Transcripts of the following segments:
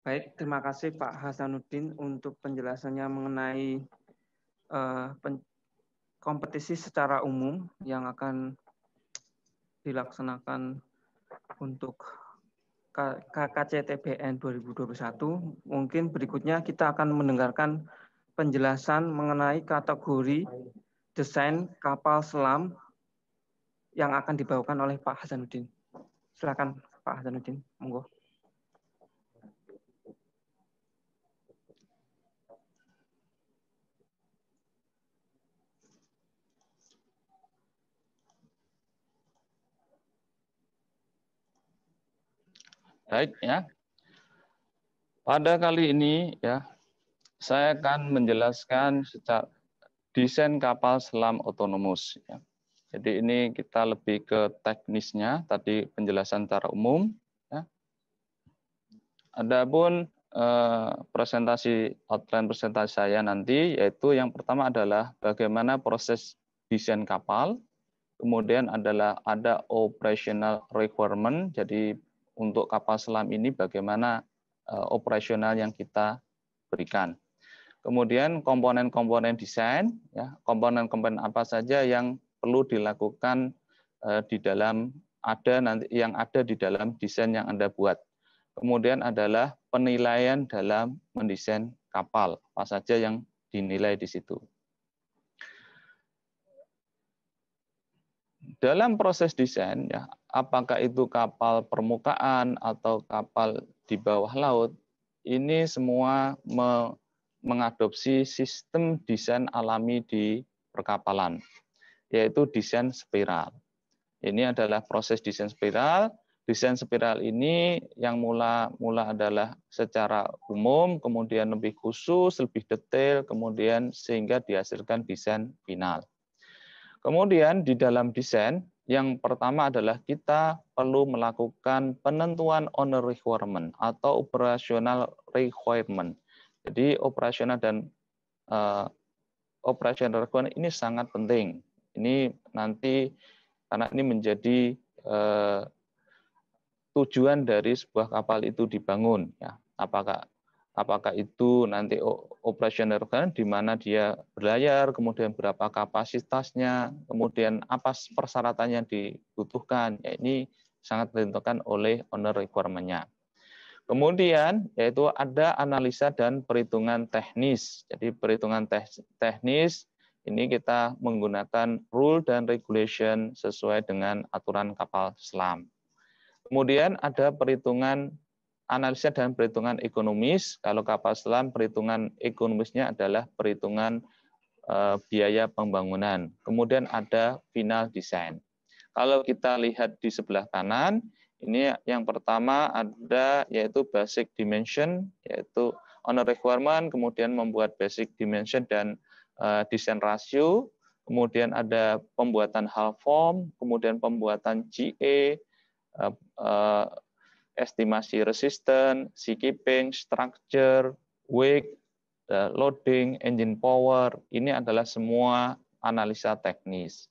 Baik, terima kasih Pak Hasanuddin untuk penjelasannya mengenai kompetisi secara umum yang akan dilaksanakan untuk KKCTBN 2021. Mungkin berikutnya kita akan mendengarkan penjelasan mengenai kategori desain kapal selam yang akan dibawakan oleh Pak Hasanuddin. Silakan Pak Hasanuddin, monggo. Baik ya. Pada kali ini ya, saya akan menjelaskan secara desain kapal selam otonomus ya. Jadi ini kita lebih ke teknisnya, tadi penjelasan secara umum ya. Adapun outline presentasi saya nanti yaitu yang pertama adalah bagaimana proses desain kapal, kemudian adalah ada operational requirement, jadi untuk kapal selam ini bagaimana operasional yang kita berikan. Kemudian komponen-komponen desain, ya, komponen-komponen apa saja yang perlu dilakukan di dalam yang ada di dalam desain yang Anda buat. Kemudian adalah penilaian dalam mendesain kapal, apa saja yang dinilai di situ. Dalam proses desain, ya, apakah itu kapal permukaan atau kapal di bawah laut, ini semua mengadopsi sistem desain alami di perkapalan, yaitu desain spiral. Ini adalah proses desain spiral. Desain spiral ini yang mula adalah secara umum, kemudian lebih khusus, lebih detail, kemudian sehingga dihasilkan desain final. Kemudian di dalam desain, yang pertama adalah kita perlu melakukan penentuan owner requirement atau operational requirement. Jadi operasional dan operational requirement ini sangat penting. Ini nanti karena ini menjadi tujuan dari sebuah kapal itu dibangun. Ya, apakah itu nanti operasional requirement di mana dia berlayar, kemudian berapa kapasitasnya, kemudian apa persyaratan yang dibutuhkan. Ya, ini sangat ditentukan oleh owner requirement-nya. Kemudian yaitu ada analisa dan perhitungan teknis. Jadi perhitungan teknis ini kita menggunakan rule dan regulation sesuai dengan aturan kapal selam. Kemudian ada perhitungan analisa dan perhitungan ekonomis. Kalau kapal selam perhitungan ekonomisnya adalah perhitungan biaya pembangunan. Kemudian ada final design. Kalau kita lihat di sebelah kanan, ini yang pertama ada yaitu basic dimension, yaitu owner requirement, kemudian membuat basic dimension dan design ratio, kemudian ada pembuatan hull form, kemudian pembuatan GA, estimasi resistance, seakeeping, structure, wake, loading, engine power, ini adalah semua analisa teknis.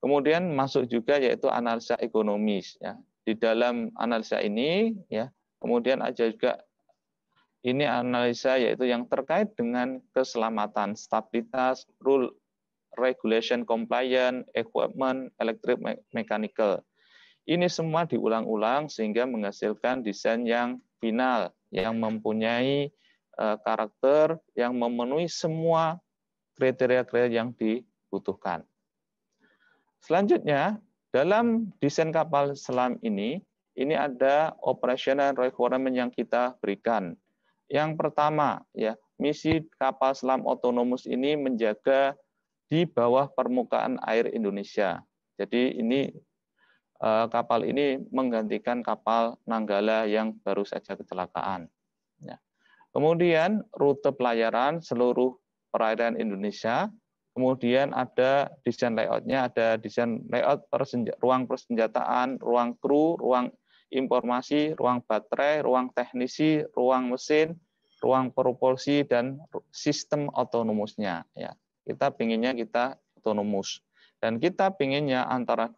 Kemudian masuk juga yaitu analisa ekonomis. Ya. Di dalam analisa ini, ya, kemudian ada juga ini analisa yaitu yang terkait dengan keselamatan, stabilitas, rule, regulation, compliance, equipment, electric, mechanical. Ini semua diulang-ulang sehingga menghasilkan desain yang final, yang mempunyai karakter, yang memenuhi semua kriteria-kriteria yang dibutuhkan. Selanjutnya, dalam desain kapal selam ini ada operational requirement yang kita berikan. Yang pertama, ya, misi kapal selam otonomus ini menjaga di bawah permukaan air Indonesia. Jadi ini kapal ini menggantikan kapal Nanggala yang baru saja kecelakaan. Ya. Kemudian rute pelayaran seluruh perairan Indonesia. Kemudian ada desain layout-nya, ada desain layout ruang persenjataan, ruang kru, ruang informasi, ruang baterai, ruang teknisi, ruang mesin, ruang propulsi, dan sistem otonomusnya. Ya, kita pinginnya kita otonomus. Dan kita pinginnya antara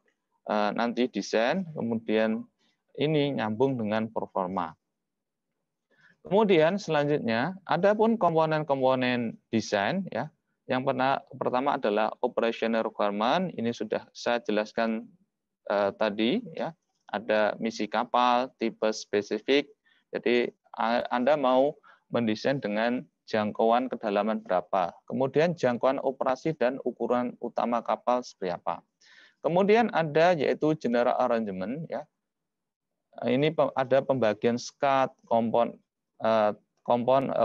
nanti desain, kemudian ini nyambung dengan performa. Kemudian selanjutnya, ada pun komponen-komponen desain ya. Yang pertama adalah operational requirement. Ini sudah saya jelaskan tadi ya. Ada misi kapal, tipe spesifik. Jadi Anda mau mendesain dengan jangkauan kedalaman berapa. Kemudian jangkauan operasi dan ukuran utama kapal seperti apa. Kemudian ada yaitu general arrangement ya. Ini ada pembagian skat,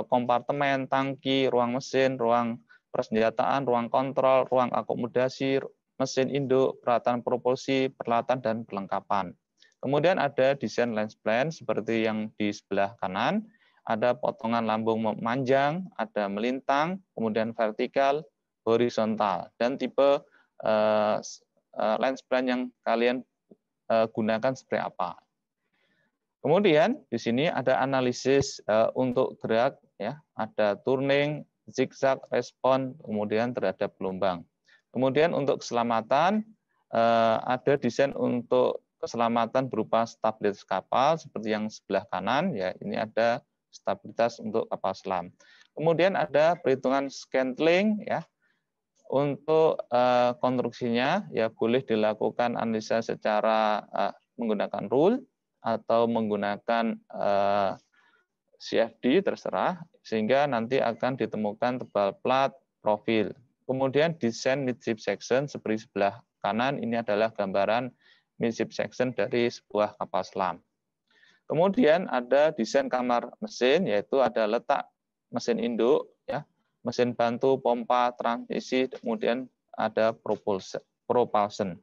kompartemen, tangki, ruang mesin, ruang persenjataan, ruang kontrol, ruang akomodasi, mesin induk, peralatan propulsi, peralatan dan perlengkapan. Kemudian ada desain lens plan seperti yang di sebelah kanan, ada potongan lambung memanjang, ada melintang, kemudian vertikal, horizontal, dan tipe lens plan yang kalian gunakan seperti apa. Kemudian di sini ada analisis untuk gerak, ya, ada turning, zigzag, respon, kemudian terhadap gelombang. Kemudian untuk keselamatan ada desain untuk keselamatan berupa stabilitas kapal seperti yang sebelah kanan, ya, ini ada stabilitas untuk kapal selam. Kemudian ada perhitungan scantling, ya, untuk konstruksinya, ya, boleh dilakukan analisa secara menggunakan rule atau menggunakan CFD, terserah, sehingga nanti akan ditemukan tebal plat profil. Kemudian desain midship section seperti sebelah kanan, ini adalah gambaran midship section dari sebuah kapal selam. Kemudian ada desain kamar mesin, yaitu ada letak mesin induk, ya, mesin bantu, pompa, transmisi, kemudian ada propulsion.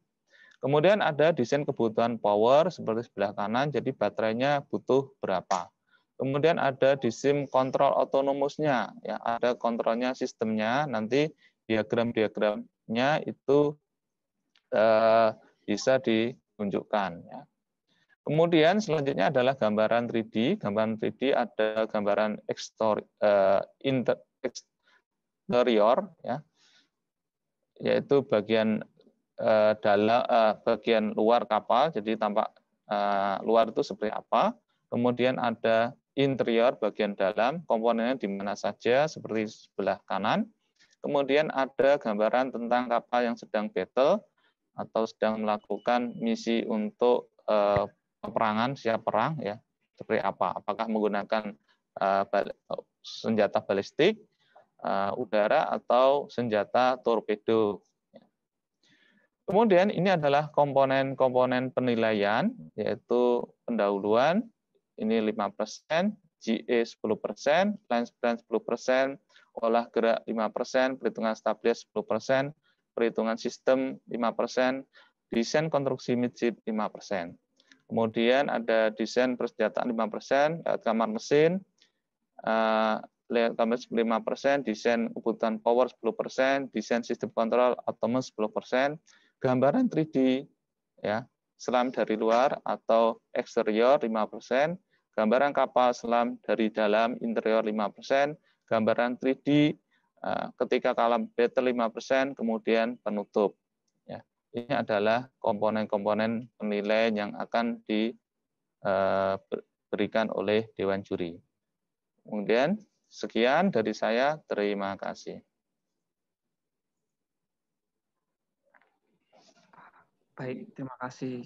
Kemudian ada desain kebutuhan power seperti sebelah kanan, jadi baterainya butuh berapa. Kemudian ada desain kontrol otonomusnya, ya, ada kontrolnya sistemnya, nanti diagram-diagramnya itu bisa ditunjukkan. Ya. Kemudian selanjutnya adalah gambaran 3D. Gambaran 3D ada gambaran interior, ya, yaitu bagian bagian luar kapal, jadi tampak luar itu seperti apa. Kemudian ada interior, bagian dalam, komponennya di mana saja, seperti sebelah kanan. Kemudian ada gambaran tentang kapal yang sedang battle atau sedang melakukan misi untuk peperangan, siap perang, ya, seperti apa. Apakah menggunakan senjata balistik, udara, atau senjata torpedo. Kemudian ini adalah komponen-komponen penilaian, yaitu pendahuluan, ini 5%, GA 10%, lens plan 10%, olah gerak 5%, perhitungan stabilitas 10%, perhitungan sistem 5%, desain konstruksi midship 5%. Kemudian ada desain persenjataan 5%, kamar mesin, 5%, desain kebutuhan power 10%, desain sistem kontrol otonom 10%, gambaran 3D, ya, selam dari luar atau eksterior 5%, gambaran kapal selam dari dalam interior 5%, gambaran 3D ketika kapal battle 5%, kemudian penutup. Ya. Ini adalah komponen-komponen penilaian yang akan diberikan oleh Dewan Juri. Kemudian sekian dari saya, terima kasih. Baik, terima kasih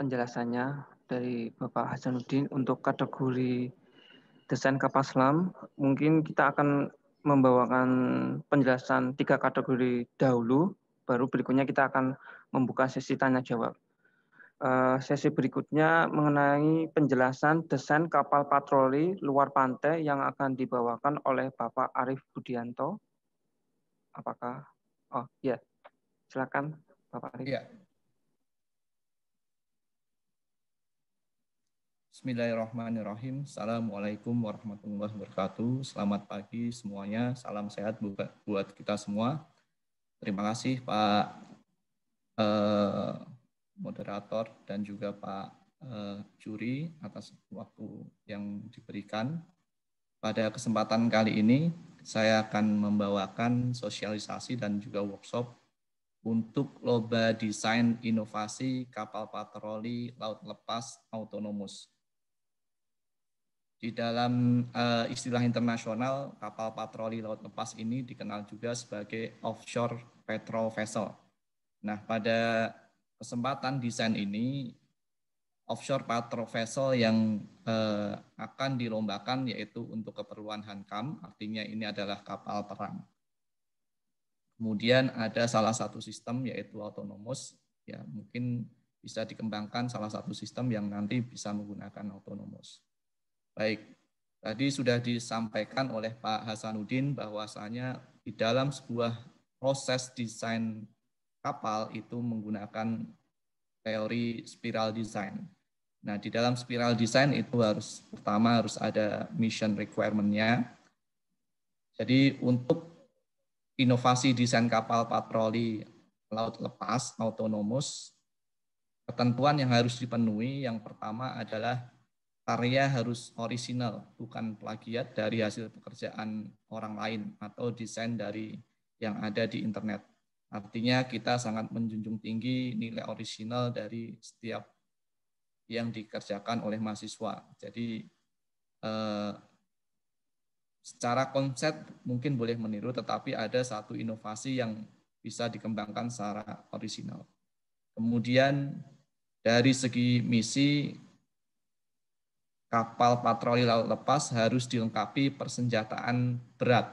penjelasannya dari Bapak Hasanuddin. Untuk kategori desain kapal selam, mungkin kita akan membawakan penjelasan 3 kategori dahulu, baru berikutnya kita akan membuka sesi tanya jawab. Sesi berikutnya mengenai penjelasan desain kapal patroli luar pantai yang akan dibawakan oleh Bapak Arief Budianto. Apakah? Oh ya, silakan Bapak Arief. Ya. Bismillahirrahmanirrahim. Assalamualaikum warahmatullahi wabarakatuh. Selamat pagi semuanya. Salam sehat buat kita semua. Terima kasih Pak moderator dan juga Pak juri atas waktu yang diberikan. Pada kesempatan kali ini, saya akan membawakan sosialisasi dan juga workshop untuk Lomba Desain Inovasi Kapal Patroli Laut Lepas Autonomous. Di dalam istilah internasional, kapal patroli laut lepas ini dikenal juga sebagai offshore patrol vessel. Nah, pada kesempatan desain ini, offshore patrol vessel yang akan dilombakan yaitu untuk keperluan hankam, artinya ini adalah kapal perang. Kemudian ada salah satu sistem yaitu autonomous, ya mungkin bisa dikembangkan salah satu sistem yang nanti bisa menggunakan autonomous. Baik, tadi sudah disampaikan oleh Pak Hasanuddin bahwasanya di dalam sebuah proses desain kapal itu menggunakan teori spiral design. Nah, di dalam spiral design itu pertama harus ada mission requirement-nya. Jadi untuk inovasi desain kapal patroli laut lepas autonomous, ketentuan yang harus dipenuhi yang pertama adalah karya harus orisinal, bukan plagiat dari hasil pekerjaan orang lain atau desain dari yang ada di internet. Artinya kita sangat menjunjung tinggi nilai orisinal dari setiap yang dikerjakan oleh mahasiswa. Jadi secara konsep mungkin boleh meniru, tetapi ada satu inovasi yang bisa dikembangkan secara orisinal. Kemudian dari segi misi, kapal patroli laut lepas harus dilengkapi persenjataan berat,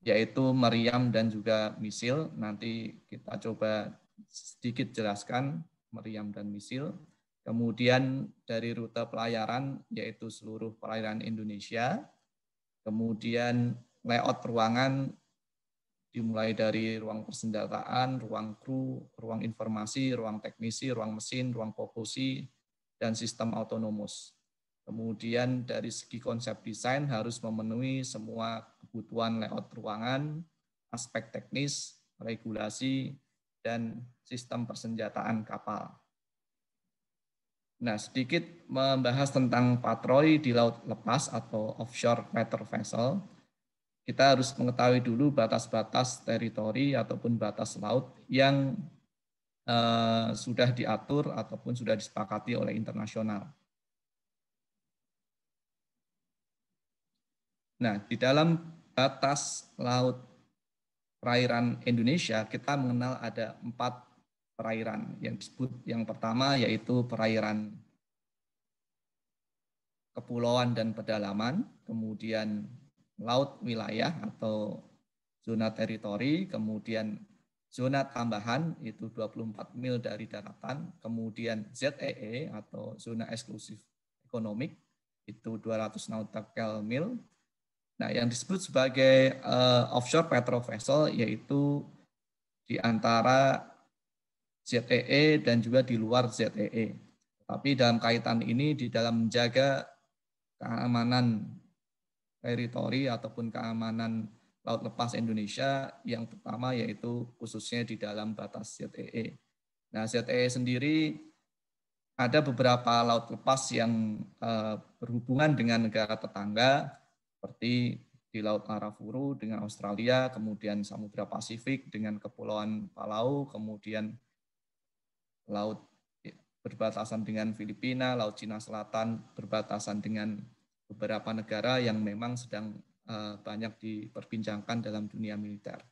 yaitu meriam dan juga misil. Nanti kita coba sedikit jelaskan meriam dan misil. Kemudian dari rute pelayaran, yaitu seluruh perairan Indonesia. Kemudian layout ruangan dimulai dari ruang persenjataan, ruang kru, ruang informasi, ruang teknisi, ruang mesin, ruang propulsi, dan sistem autonomous. Kemudian dari segi konsep desain harus memenuhi semua kebutuhan layout ruangan, aspek teknis, regulasi, dan sistem persenjataan kapal. Nah, sedikit membahas tentang patroli di laut lepas atau offshore patrol vessel. Kita harus mengetahui dulu batas-batas teritori ataupun batas laut yang sudah diatur ataupun sudah disepakati oleh internasional. Nah, di dalam batas laut perairan Indonesia, kita mengenal ada 4 perairan yang disebut. Yang pertama yaitu perairan kepulauan dan pedalaman, kemudian laut wilayah atau zona teritori, kemudian zona tambahan itu 24 mil dari daratan, kemudian ZEE atau zona eksklusif ekonomik itu 200 nautical mil. Nah, yang disebut sebagai offshore patrol vessel yaitu di antara ZEE dan juga di luar ZEE. Tapi dalam kaitan ini di dalam menjaga keamanan teritori ataupun keamanan laut lepas Indonesia, yang pertama yaitu khususnya di dalam batas ZEE. Nah, ZEE sendiri ada beberapa laut lepas yang berhubungan dengan negara tetangga, seperti di Laut Arafuru dengan Australia, kemudian Samudra Pasifik dengan Kepulauan Palau, kemudian laut berbatasan dengan Filipina, Laut Cina Selatan berbatasan dengan beberapa negara yang memang sedang banyak diperbincangkan dalam dunia militer.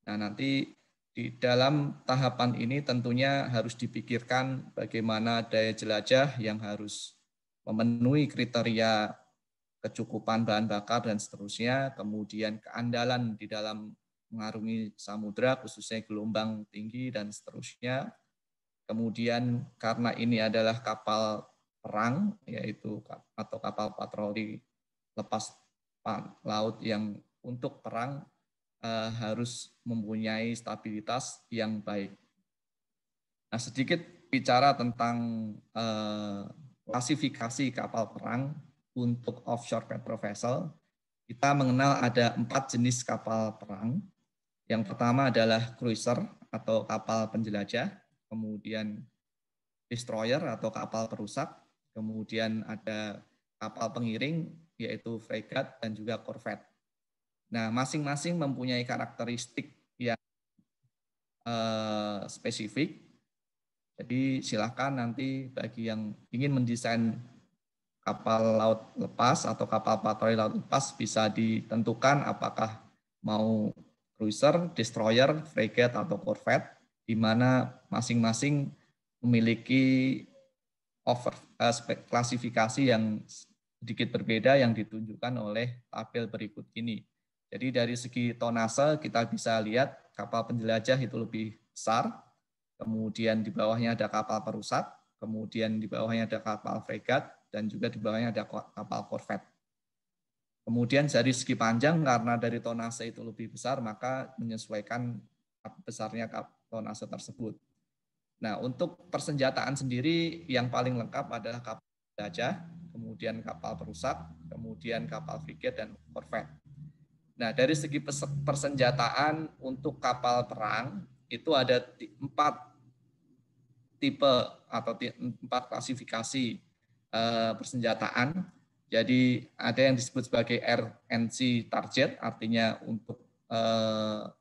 Nah, nanti di dalam tahapan ini tentunya harus dipikirkan bagaimana daya jelajah yang harus memenuhi kriteria kecukupan bahan bakar dan seterusnya, kemudian keandalan di dalam mengarungi samudra, khususnya gelombang tinggi dan seterusnya. Kemudian karena ini adalah kapal perang, yaitu atau kapal patroli lepas laut yang untuk perang harus mempunyai stabilitas yang baik. Nah, sedikit bicara tentang klasifikasi kapal perang untuk offshore patrol vessel. Kita mengenal ada 4 jenis kapal perang. Yang pertama adalah cruiser atau kapal penjelajah, kemudian destroyer atau kapal perusak, kemudian ada kapal pengiring yaitu fregat dan juga korvet. Nah, masing-masing mempunyai karakteristik yang spesifik. Jadi silakan nanti bagi yang ingin mendesain kapal laut lepas atau kapal patroli laut lepas bisa ditentukan apakah mau cruiser, destroyer, frigate, atau corvette, di mana masing-masing memiliki klasifikasi yang sedikit berbeda yang ditunjukkan oleh tabel berikut ini. Jadi dari segi tonase kita bisa lihat kapal penjelajah itu lebih besar, kemudian di bawahnya ada kapal perusak, kemudian di bawahnya ada kapal fregat, dan juga di bawahnya ada kapal korvet. Kemudian dari segi panjang, karena dari tonase itu lebih besar, maka menyesuaikan besarnya tonase tersebut. Nah, untuk persenjataan sendiri yang paling lengkap adalah kapal penjelajah, kemudian kapal perusak, kemudian kapal frigate dan korvet. Nah, dari segi persenjataan untuk kapal perang itu ada 4 tipe atau 4 klasifikasi persenjataan. Jadi ada yang disebut sebagai RNC target, artinya untuk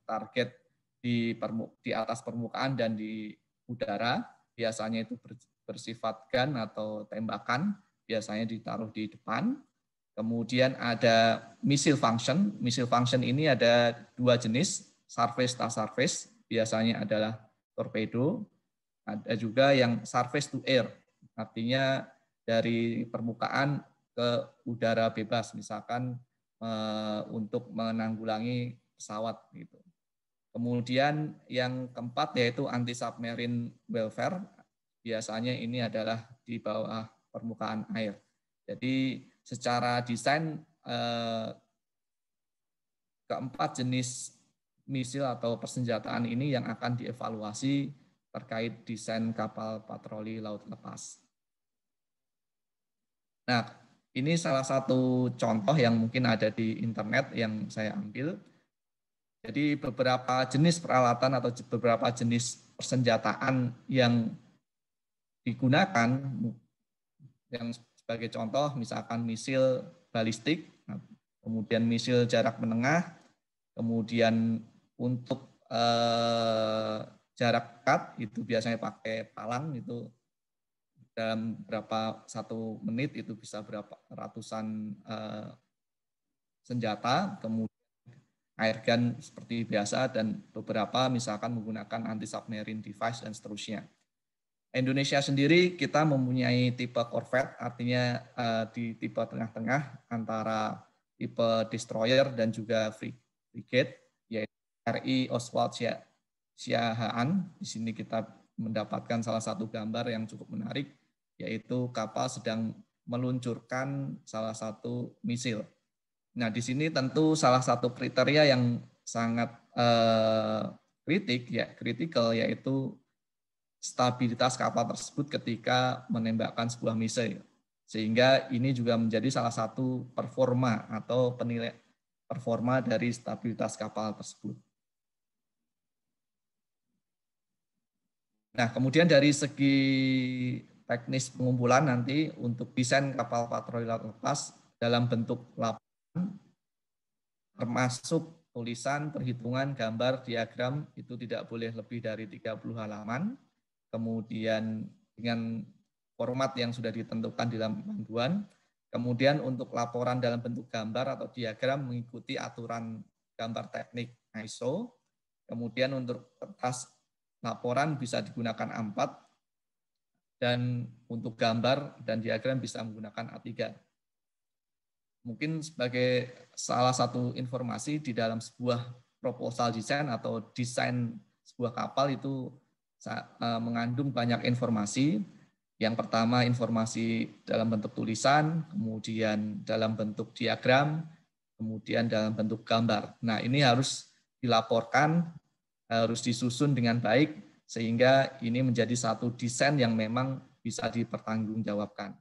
target di atas permukaan dan di udara, biasanya itu bersifat gun atau tembakan, biasanya ditaruh di depan. Kemudian ada missile function. Missile function ini ada 2 jenis, surface to surface, biasanya adalah torpedo. Ada juga yang surface to air, artinya dari permukaan ke udara bebas, misalkan untuk menanggulangi pesawat gitu. Kemudian yang keempat yaitu anti-submarine warfare, biasanya ini adalah di bawah permukaan air. Jadi secara desain keempat jenis misil atau persenjataan ini yang akan dievaluasi terkait desain kapal patroli laut lepas. Nah, ini salah satu contoh yang mungkin ada di internet yang saya ambil. Jadi beberapa jenis peralatan atau beberapa jenis persenjataan yang digunakan, yang sebagai contoh misalkan misil balistik, kemudian misil jarak menengah, kemudian untuk jarak dekat itu biasanya pakai palang, itu dalam berapa 1 menit itu bisa berapa ratusan senjata, kemudian airgun seperti biasa, dan beberapa misalkan menggunakan anti-submarine device dan seterusnya. Indonesia sendiri kita mempunyai tipe corvette, artinya di tipe tengah-tengah antara tipe destroyer dan juga frigate, yaitu RI Oswald Siahaan. Di sini kita mendapatkan salah satu gambar yang cukup menarik, yaitu kapal sedang meluncurkan salah satu misil. Nah, di sini tentu salah satu kriteria yang sangat kritikal, yaitu stabilitas kapal tersebut ketika menembakkan sebuah misil. Sehingga ini juga menjadi salah satu performa atau penilaian performa dari stabilitas kapal tersebut. Nah, kemudian dari segi teknis pengumpulan nanti untuk desain kapal patroli laut lepas dalam bentuk laporan, termasuk tulisan, perhitungan, gambar, diagram, itu tidak boleh lebih dari 30 halaman. Kemudian dengan format yang sudah ditentukan di dalam panduan. Kemudian untuk laporan dalam bentuk gambar atau diagram mengikuti aturan gambar teknik ISO. Kemudian untuk kertas laporan bisa digunakan A4, dan untuk gambar dan diagram bisa menggunakan A3. Mungkin sebagai salah satu informasi, di dalam sebuah proposal desain atau desain sebuah kapal itu mengandung banyak informasi. Yang pertama informasi dalam bentuk tulisan, kemudian dalam bentuk diagram, kemudian dalam bentuk gambar. Nah, ini harus dilaporkan, harus disusun dengan baik, sehingga ini menjadi satu desain yang memang bisa dipertanggungjawabkan.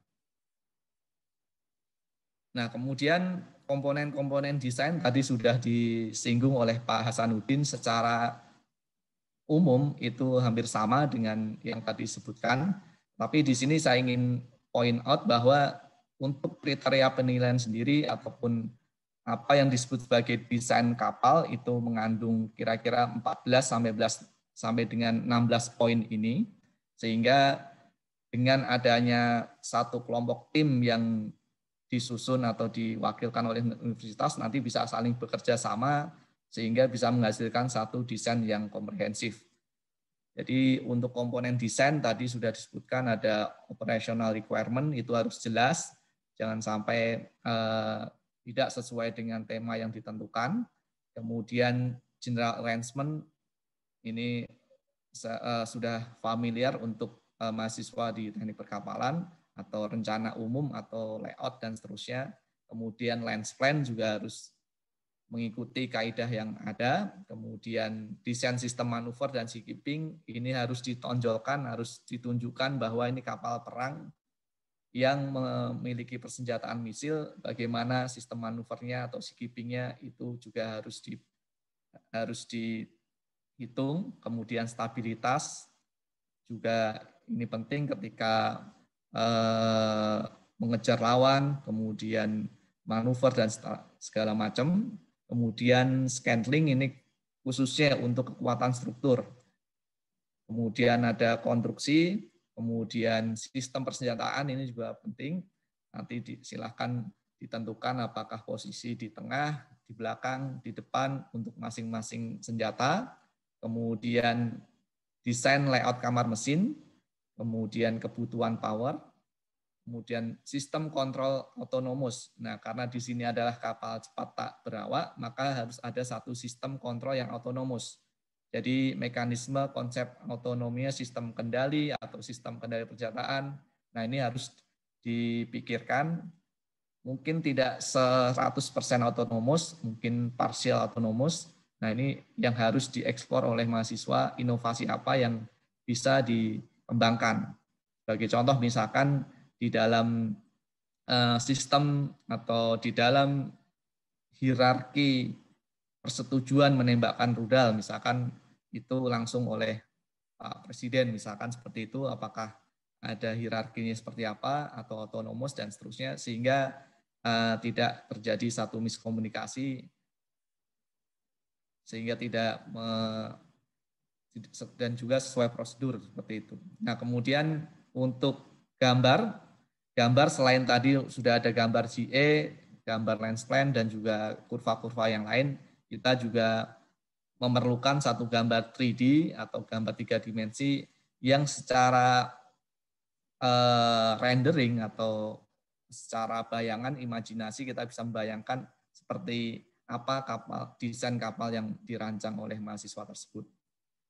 Nah, kemudian komponen-komponen desain tadi sudah disinggung oleh Pak Hasanuddin, secara umum itu hampir sama dengan yang tadi disebutkan. Tapi di sini saya ingin point out bahwa untuk kriteria penilaian sendiri ataupun apa yang disebut sebagai desain kapal itu mengandung kira-kira 14 sampai dengan 16 poin ini, sehingga dengan adanya satu kelompok tim yang disusun atau diwakilkan oleh universitas nanti bisa saling bekerja sama sehingga bisa menghasilkan satu desain yang komprehensif. Jadi untuk komponen desain tadi sudah disebutkan ada operational requirement, itu harus jelas, jangan sampai tidak sesuai dengan tema yang ditentukan. Kemudian general arrangement ini sudah familiar untuk mahasiswa di teknik perkapalan, atau rencana umum atau layout dan seterusnya. Kemudian lens plan juga harus mengikuti kaidah yang ada. Kemudian desain sistem manuver dan seakeeping ini harus ditonjolkan, harus ditunjukkan bahwa ini kapal perang yang memiliki persenjataan misil, bagaimana sistem manuvernya atau seakeepingnya itu juga harus dihitung. Kemudian stabilitas juga ini penting ketika mengejar lawan, kemudian manuver dan segala macam. Kemudian scantling ini khususnya untuk kekuatan struktur. Kemudian ada konstruksi, kemudian sistem persenjataan ini juga penting. Nanti silahkan ditentukan apakah posisi di tengah, di belakang, di depan untuk masing-masing senjata. Kemudian desain layout kamar mesin, kemudian kebutuhan power, kemudian sistem kontrol otonomus. Nah, karena di sini adalah kapal cepat tak berawak, maka harus ada satu sistem kontrol yang otonomus. Jadi mekanisme konsep otonominya sistem kendali atau sistem kendali persenjataan. Nah, ini harus dipikirkan. Mungkin tidak 100% otonomus, mungkin parsial otonomus. Nah, ini yang harus dieksplor oleh mahasiswa, inovasi apa yang bisa dikembangkan. Sebagai contoh misalkan di dalam sistem atau di dalam hierarki persetujuan menembakkan rudal, misalkan itu langsung oleh Pak Presiden, misalkan seperti itu, apakah ada hierarkinya seperti apa, atau otonomus dan seterusnya, sehingga tidak terjadi satu miskomunikasi, sehingga tidak dan juga sesuai prosedur seperti itu. Nah, kemudian untuk gambar selain tadi sudah ada gambar GA, gambar lens plan, dan juga kurva-kurva yang lain, kita juga memerlukan satu gambar 3D atau gambar 3 dimensi yang secara rendering atau secara bayangan, imajinasi kita bisa membayangkan seperti apa desain kapal yang dirancang oleh mahasiswa tersebut.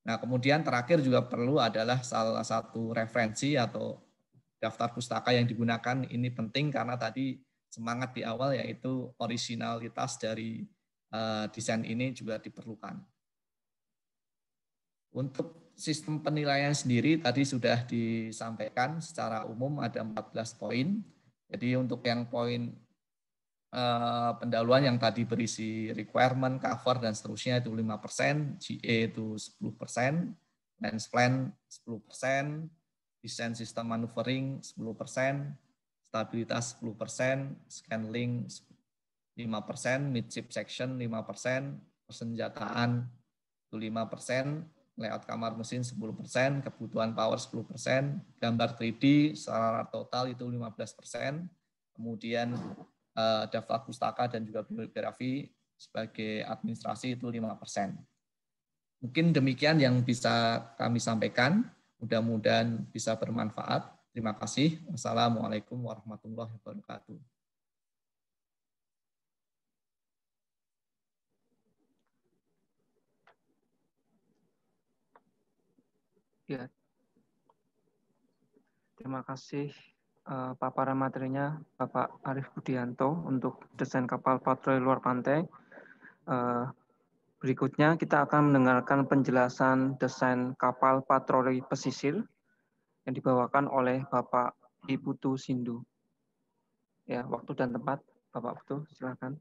Nah, kemudian terakhir juga perlu adalah salah satu referensi atau daftar pustaka yang digunakan. Ini penting karena tadi semangat di awal yaitu originalitas dari desain ini juga diperlukan. Untuk sistem penilaian sendiri tadi sudah disampaikan secara umum ada 14 poin. Jadi untuk yang poin pendahuluan yang tadi berisi requirement, cover, dan seterusnya itu 5%, GA itu 10%, lens plan 10%, desain sistem maneuvering 10%, stabilitas 10%, scanling 5%, midship section 5%, persenjataan itu 5%, layout kamar mesin 10%, kebutuhan power 10%, gambar 3D secara total itu 15%, kemudian daftar pustaka dan juga bibliografi sebagai administrasi itu 5%. Mungkin demikian yang bisa kami sampaikan. Mudah-mudahan bisa bermanfaat. Terima kasih. Wassalamualaikum warahmatullahi wabarakatuh. Ya. Terima kasih paparan materinya Bapak Arif Budianto untuk desain kapal patroli luar pantai. Berikutnya kita akan mendengarkan penjelasan desain kapal patroli pesisir yang dibawakan oleh Bapak Iputu Sindu. Ya, waktu dan tempat Bapak Putu, silakan.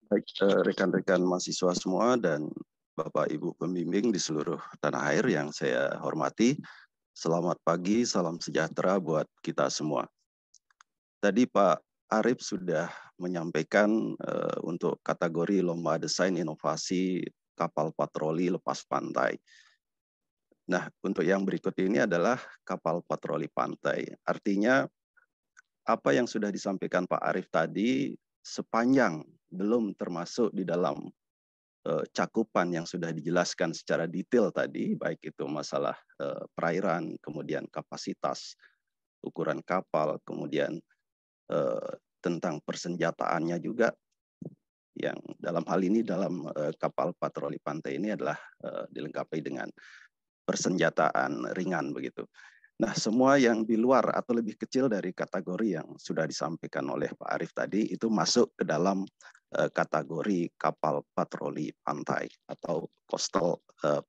Baik, rekan-rekan mahasiswa semua dan Bapak Ibu pembimbing di seluruh tanah air yang saya hormati, Selamat pagi, salam sejahtera buat kita semua. Tadi Pak Arif sudah menyampaikan untuk kategori lomba desain inovasi kapal patroli lepas pantai. Nah, untuk yang berikut ini adalah kapal patroli pantai. Artinya apa yang sudah disampaikan Pak Arif tadi sepanjang belum termasuk di dalam cakupan yang sudah dijelaskan secara detail tadi, baik itu masalah perairan, kemudian kapasitas, ukuran kapal, kemudian tentang persenjataannya juga, yang dalam hal ini dalam kapal patroli pantai ini adalah dilengkapi dengan persenjataan ringan begitu. Nah, semua yang di luar atau lebih kecil dari kategori yang sudah disampaikan oleh Pak Arif tadi itu masuk ke dalam kategori kapal patroli pantai atau coastal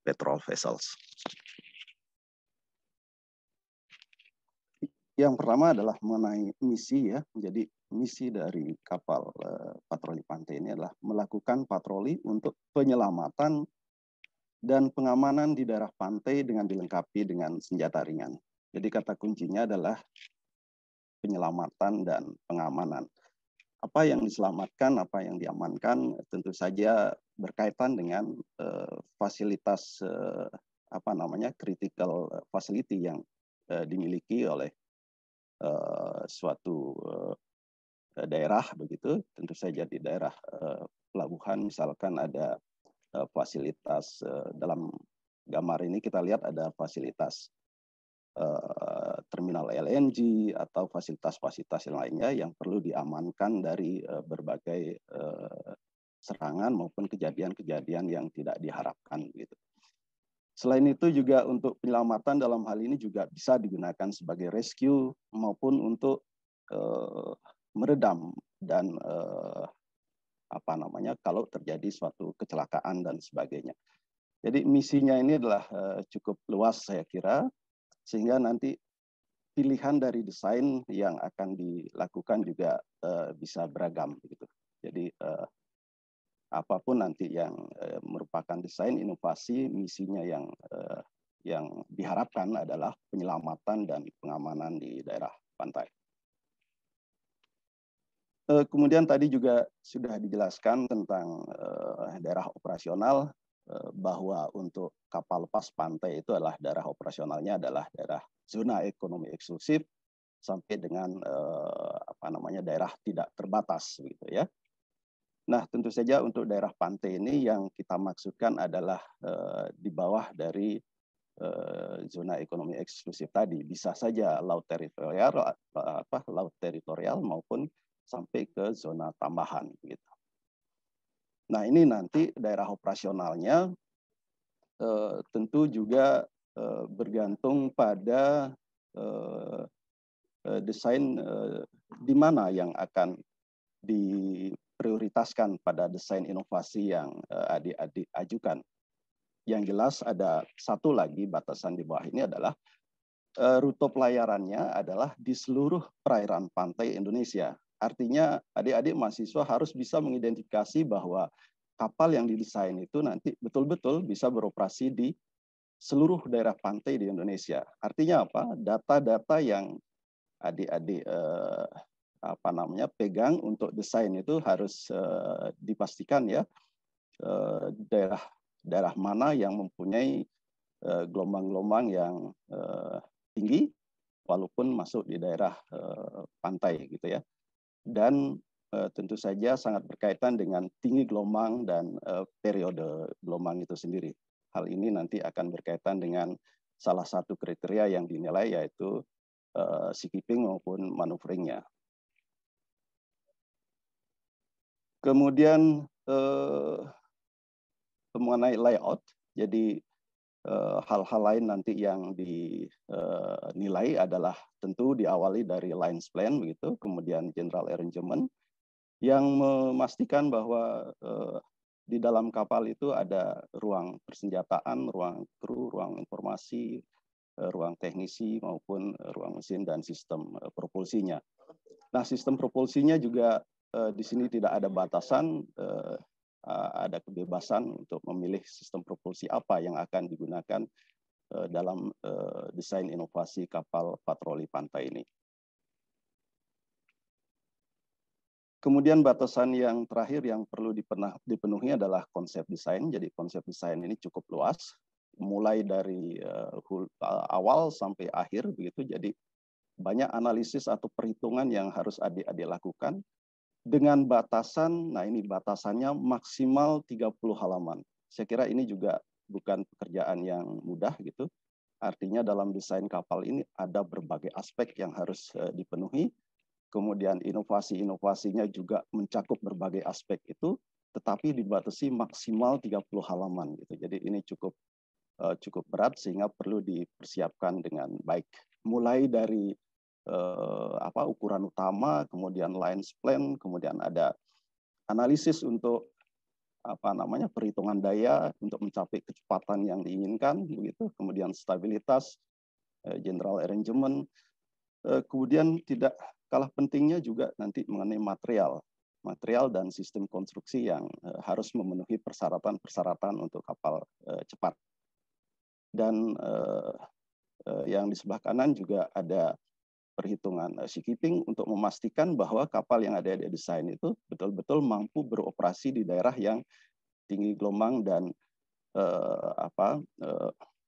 patrol vessels. Yang pertama adalah mengenai misi ya. Jadi misi dari kapal patroli pantai ini adalah melakukan patroli untuk penyelamatan dan pengamanan di daerah pantai dengan dilengkapi dengan senjata ringan. Jadi kata kuncinya adalah penyelamatan dan pengamanan. Apa yang diselamatkan, apa yang diamankan tentu saja berkaitan dengan fasilitas critical facility yang dimiliki oleh suatu daerah begitu. Tentu saja di daerah pelabuhan misalkan ada fasilitas dalam gambar ini kita lihat ada fasilitas terminal LNG atau fasilitas-fasilitas yang lainnya yang perlu diamankan dari berbagai serangan maupun kejadian-kejadian yang tidak diharapkan gitu. Selain itu juga untuk penyelamatan dalam hal ini juga bisa digunakan sebagai rescue maupun untuk meredam dan kalau terjadi suatu kecelakaan dan sebagainya. Jadi misinya ini adalah cukup luas saya kira, sehingga nanti pilihan dari desain yang akan dilakukan juga bisa beragam gitu. Jadi apapun nanti yang merupakan desain inovasi, misinya yang diharapkan adalah penyelamatan dan pengamanan di daerah pantai. Kemudian tadi juga sudah dijelaskan tentang daerah operasional, bahwa untuk kapal lepas pantai itu adalah daerah operasionalnya adalah daerah zona ekonomi eksklusif sampai dengan daerah tidak terbatas gitu ya. Nah, tentu saja untuk daerah pantai ini yang kita maksudkan adalah di bawah dari zona ekonomi eksklusif tadi, bisa saja laut teritorial maupun sampai ke zona tambahan gitu. Nah, ini nanti daerah operasionalnya tentu juga bergantung pada desain di mana yang akan diprioritaskan pada desain inovasi yang adik-adik ajukan. Yang jelas ada satu lagi batasan di bawah ini adalah rute pelayarannya adalah di seluruh perairan pantai Indonesia. Artinya adik-adik mahasiswa harus bisa mengidentifikasi bahwa kapal yang didesain itu nanti betul-betul bisa beroperasi di seluruh daerah pantai di Indonesia. Artinya apa? Data-data yang adik-adik pegang untuk desain itu harus dipastikan ya daerah mana yang mempunyai gelombang-gelombang yang tinggi walaupun masuk di daerah pantai gitu ya. Dan tentu saja sangat berkaitan dengan tinggi gelombang dan periode gelombang itu sendiri. Hal ini nanti akan berkaitan dengan salah satu kriteria yang dinilai yaitu seakeeping maupun manuveringnya. Kemudian mengenai layout, jadi hal-hal lain nanti yang dinilai adalah tentu diawali dari lines plan begitu, kemudian general arrangement yang memastikan bahwa di dalam kapal itu ada ruang persenjataan, ruang kru, ruang informasi, ruang teknisi maupun ruang mesin dan sistem propulsinya. Nah, sistem propulsinya juga di sini tidak ada batasan, ada kebebasan untuk memilih sistem propulsi apa yang akan digunakan dalam desain inovasi kapal patroli pantai ini. Kemudian batasan yang terakhir yang perlu dipenuhi adalah konsep desain. Jadi konsep desain ini cukup luas, mulai dari awal sampai akhir begitu. Jadi banyak analisis atau perhitungan yang harus adik-adik lakukan dengan batasan, nah ini batasannya maksimal 30 halaman. Saya kira ini juga bukan pekerjaan yang mudah gitu. Artinya dalam desain kapal ini ada berbagai aspek yang harus dipenuhi. Kemudian inovasi-inovasinya juga mencakup berbagai aspek itu, tetapi dibatasi maksimal 30 halaman gitu. Jadi ini cukup berat sehingga perlu dipersiapkan dengan baik. Mulai dari ukuran utama, kemudian lines plan, kemudian ada analisis untuk perhitungan daya untuk mencapai kecepatan yang diinginkan, begitu. Kemudian stabilitas, general arrangement, kemudian tidak kalah pentingnya juga nanti mengenai material dan sistem konstruksi yang harus memenuhi persyaratan untuk kapal cepat. Dan yang di sebelah kanan juga ada perhitungan seakeeping untuk memastikan bahwa kapal yang ada di desain itu betul-betul mampu beroperasi di daerah yang tinggi gelombang dan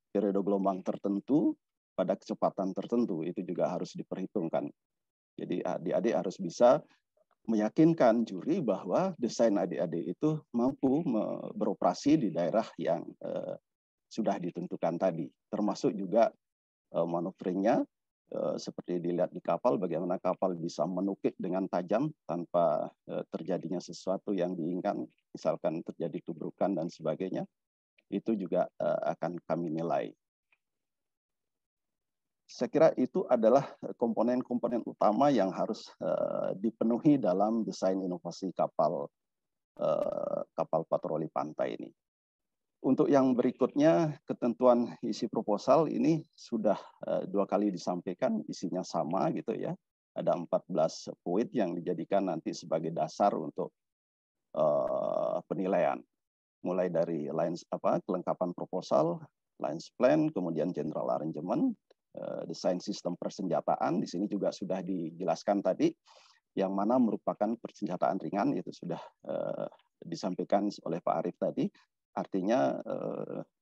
periode gelombang tertentu pada kecepatan tertentu. Itu juga harus diperhitungkan. Jadi adik-adik harus bisa meyakinkan juri bahwa desain adik-adik itu mampu beroperasi di daerah yang sudah ditentukan tadi, termasuk juga manuveringnya. Seperti dilihat di kapal, bagaimana kapal bisa menukik dengan tajam tanpa terjadinya sesuatu yang diinginkan, misalkan terjadi tubrukan dan sebagainya, itu juga akan kami nilai. Saya kira itu adalah komponen-komponen utama yang harus dipenuhi dalam desain inovasi kapal patroli pantai ini. Untuk yang berikutnya, ketentuan isi proposal ini sudah 2 kali disampaikan, isinya sama gitu ya. Ada 14 poin yang dijadikan nanti sebagai dasar untuk penilaian. Mulai dari kelengkapan proposal, lines plan, kemudian general arrangement, desain sistem persenjataan. Di sini juga sudah dijelaskan tadi, yang mana merupakan persenjataan ringan, itu sudah disampaikan oleh Pak Arief tadi. Artinya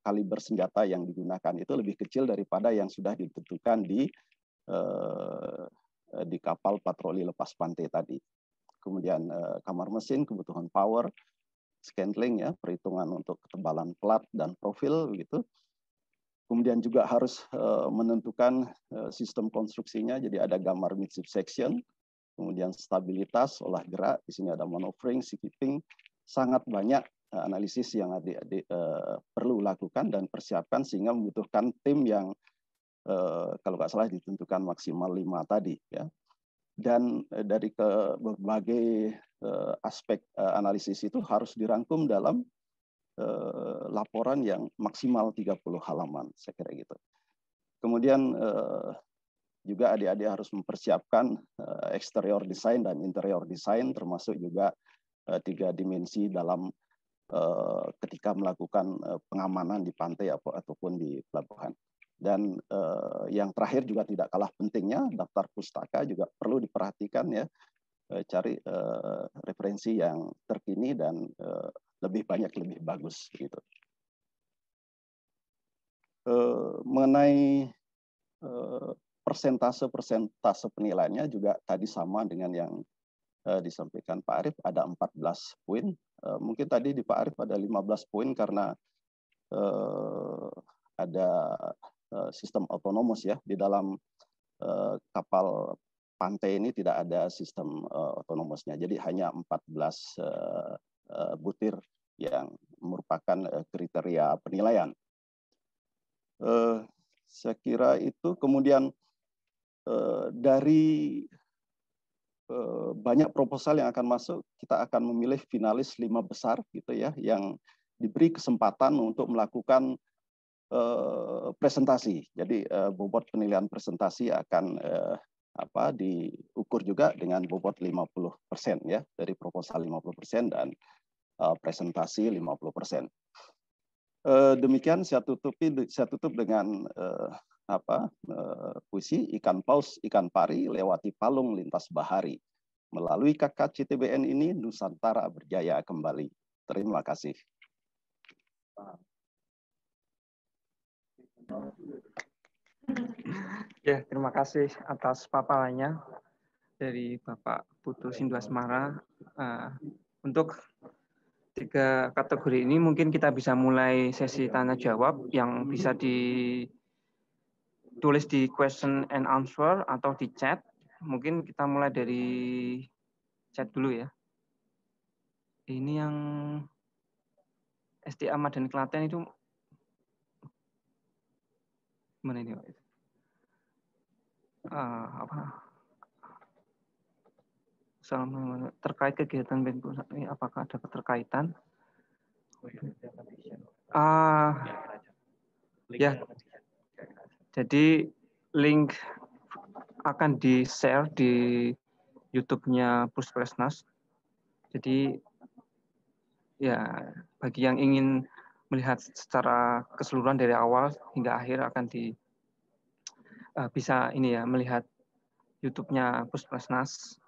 kaliber senjata yang digunakan itu lebih kecil daripada yang sudah ditentukan di kapal patroli lepas pantai tadi. Kemudian kamar mesin, kebutuhan power, scantling ya, perhitungan untuk ketebalan plat dan profil begitu. Kemudian juga harus menentukan sistem konstruksinya, jadi ada gambar midship section, kemudian stabilitas, olah gerak, di sini ada maneuvering, seakeeping, sangat banyak analisis yang adik-adik perlu lakukan dan persiapkan sehingga membutuhkan tim yang kalau nggak salah ditentukan maksimal 5 tadi ya. Dan dari berbagai aspek analisis itu harus dirangkum dalam laporan yang maksimal 30 halaman, saya kira gitu. Kemudian juga adik-adik harus mempersiapkan eksterior design dan interior design, termasuk juga 3 dimensi dalam ketika melakukan pengamanan di pantai ataupun di pelabuhan. Dan yang terakhir juga tidak kalah pentingnya, daftar pustaka juga perlu diperhatikan ya, cari referensi yang terkini dan lebih banyak lebih bagus gitu. Mengenai persentase penilaiannya juga tadi sama dengan yang disampaikan Pak Arief, ada 14 poin. Mungkin tadi di Pak Arief ada 15 poin karena ada sistem otonomous ya. Di dalam kapal pantai ini tidak ada sistem otonomosnya. Jadi hanya 14 butir yang merupakan kriteria penilaian. Saya kira itu. Kemudian dari banyak proposal yang akan masuk, kita akan memilih finalis 5 besar gitu ya, yang diberi kesempatan untuk melakukan presentasi. Jadi bobot penilaian presentasi akan diukur juga dengan bobot 50% ya, dari proposal 50% dan presentasi 50%. Demikian saya tutup dengan puisi ikan paus, ikan pari lewati palung lintas bahari. Melalui KKCTBN ini Nusantara berjaya kembali. Terima kasih. Ya, terima kasih atas paparannya dari Bapak Putu Sindhuasmara. Untuk 3 kategori ini mungkin kita bisa mulai sesi tanya jawab yang bisa ditulis di question and answer atau di chat. Mungkin kita mulai dari chat dulu ya. Ini yang SD Ahmad dan Klaten itu mana ini? Terkait kegiatan pusat ini apakah ada keterkaitan? Ya, jadi link akan di-share di YouTube-nya Puskesmas. Jadi ya bagi yang ingin melihat secara keseluruhan dari awal hingga akhir akan bisa ini ya melihat YouTube-nya Puskesmas.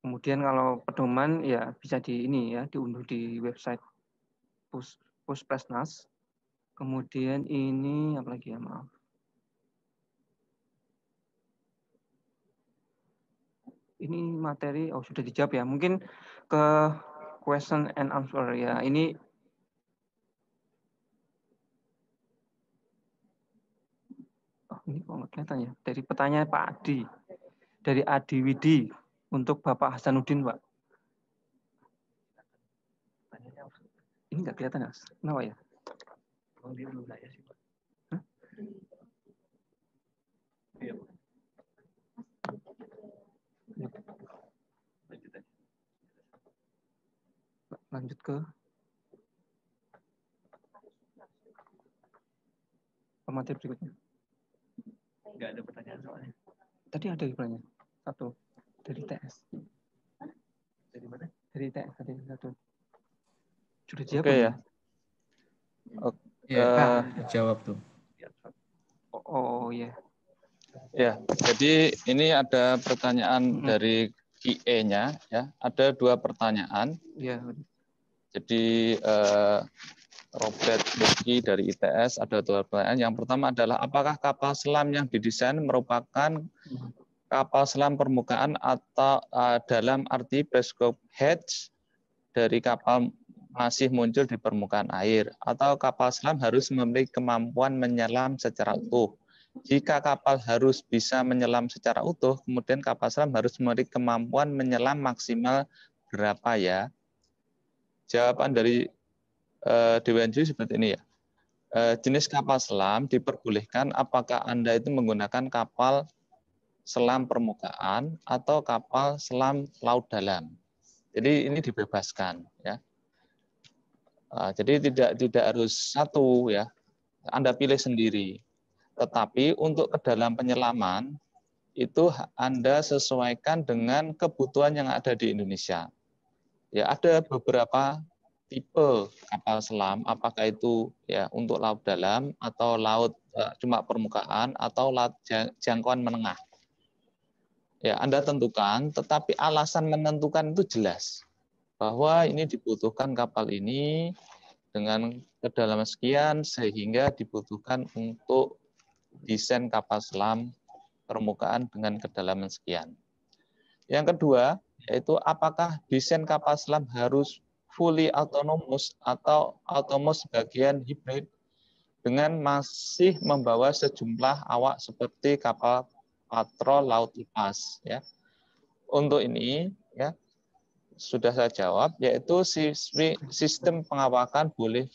Kemudian kalau pedoman ya bisa diunduh di website Puskesmas. Kemudian ini apa lagi ya, maaf. Ini materi sudah dijawab ya. Mungkin ke question and answer ya. Ini ini kok nggak kelihatan ya. Dari pertanyaan Pak Adi. Dari Adi Widi untuk Bapak Hasanuddin, Pak. Ini nggak kelihatan ya? Kenapa ya? Hah? Lanjut ke materi berikutnya. Nggak ada pertanyaan soalnya. Tadi ada pertanyaan. Satu. Dari TS. Dari mana? Dari TS tadi satu. Sudah jawab. Oke ya. Jawab tuh. Oh ya. Ya, jadi ini ada pertanyaan dari QA-nya ya. Ada 2 pertanyaan. Ya. Jadi Robert Luki dari ITS ada 2 pertanyaan. Yang pertama adalah apakah kapal selam yang didesain merupakan kapal selam permukaan atau dalam arti periscope hatch dari kapal masih muncul di permukaan air, atau kapal selam harus memiliki kemampuan menyelam secara utuh. Jika kapal harus bisa menyelam secara utuh, kemudian kapal selam harus memiliki kemampuan menyelam maksimal berapa ya? Jawaban dari Dewan Juri seperti ini ya. Jenis kapal selam diperbolehkan apakah Anda itu menggunakan kapal selam permukaan atau kapal selam laut dalam. Jadi ini dibebaskan ya. Jadi tidak harus satu ya. Anda pilih sendiri. Tetapi untuk ke dalam penyelaman itu Anda sesuaikan dengan kebutuhan yang ada di Indonesia. Ya, ada beberapa tipe kapal selam, apakah itu ya untuk laut dalam atau laut cuma permukaan atau laut jangkauan menengah. Ya, Anda tentukan, tetapi alasan menentukan itu jelas bahwa ini dibutuhkan kapal ini dengan kedalaman sekian sehingga dibutuhkan untuk desain kapal selam permukaan dengan kedalaman sekian. Yang kedua, yaitu apakah desain kapal selam harus fully autonomous atau autonomous sebagian hibrid dengan masih membawa sejumlah awak seperti kapal patrol laut lepas ya. Untuk ini ya sudah saya jawab, yaitu sistem pengawakan boleh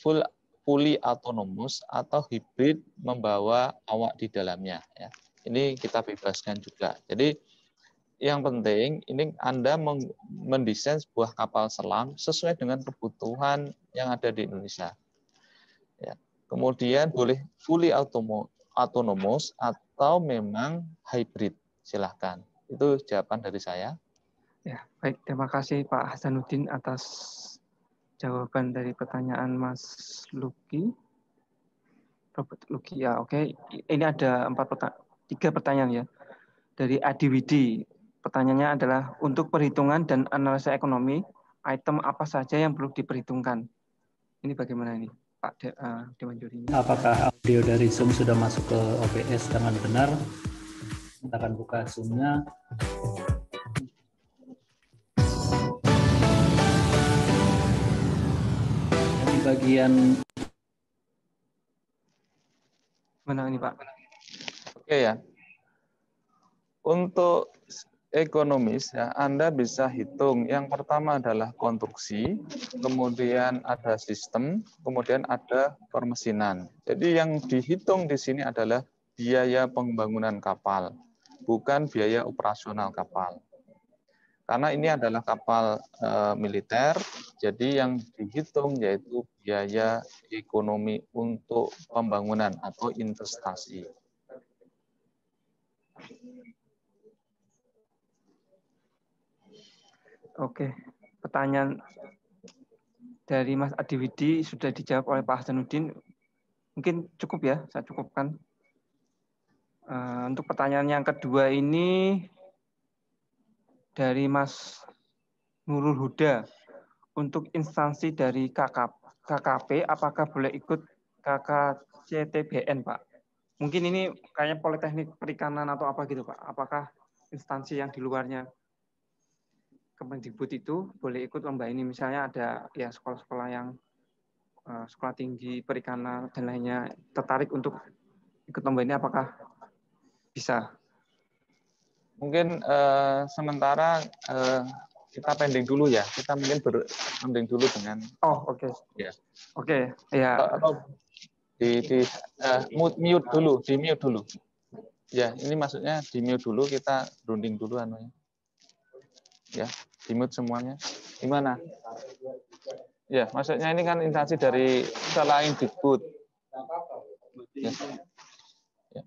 fully autonomous atau hibrid membawa awak di dalamnya. Ya. Ini kita bebaskan juga. Jadi yang penting ini Anda mendesain sebuah kapal selam sesuai dengan kebutuhan yang ada di Indonesia. Ya. Kemudian boleh fully autonomous atau memang hybrid. Silahkan. Itu jawaban dari saya. Ya, baik. Terima kasih Pak Hasanuddin atas jawaban dari pertanyaan Mas Luki. Robotologi ya, oke. Ini ada 3 pertanyaan ya. Dari Adi Widi, pertanyaannya adalah untuk perhitungan dan analisa ekonomi, item apa saja yang perlu diperhitungkan? Ini bagaimana ini, Pak Dewan Juri? Apakah audio dari Zoom sudah masuk ke OBS dengan benar? Kita akan buka Zoom-nya. Di bagian mana ini, Pak? Oke ya. Untuk ekonomis ya, Anda bisa hitung. Yang pertama adalah konstruksi, kemudian ada sistem, kemudian ada permesinan. Jadi yang dihitung di sini adalah biaya pembangunan kapal, bukan biaya operasional kapal. Karena ini adalah kapal militer, jadi yang dihitung yaitu biaya ekonomi untuk pembangunan atau investasi. Oke, pertanyaan dari Mas Adiwidi sudah dijawab oleh Pak Hasanuddin. Mungkin cukup ya, saya cukupkan. Untuk pertanyaan yang kedua ini dari Mas Nurul Huda. Untuk instansi dari KKP, apakah boleh ikut KKCTBN, Pak? Mungkin ini kayaknya Politeknik Perikanan atau apa gitu, Pak. Apakah instansi yang di luarnya Kemendikbud itu boleh ikut lomba ini? Misalnya ada ya sekolah-sekolah yang sekolah tinggi perikanan dan lainnya tertarik untuk ikut lomba ini, apakah bisa? Mungkin sementara kita pending dulu ya. Kita mungkin pending dulu dengan. Oh, oke. Ya. Oke, ya. Atau mute dulu, di mute dulu. Ya, ini maksudnya di mute dulu, kita runding dulu anunya. Ya, di mute semuanya. Gimana? Ya, maksudnya ini kan instansi dari selain Dikbud. Ya. Ya.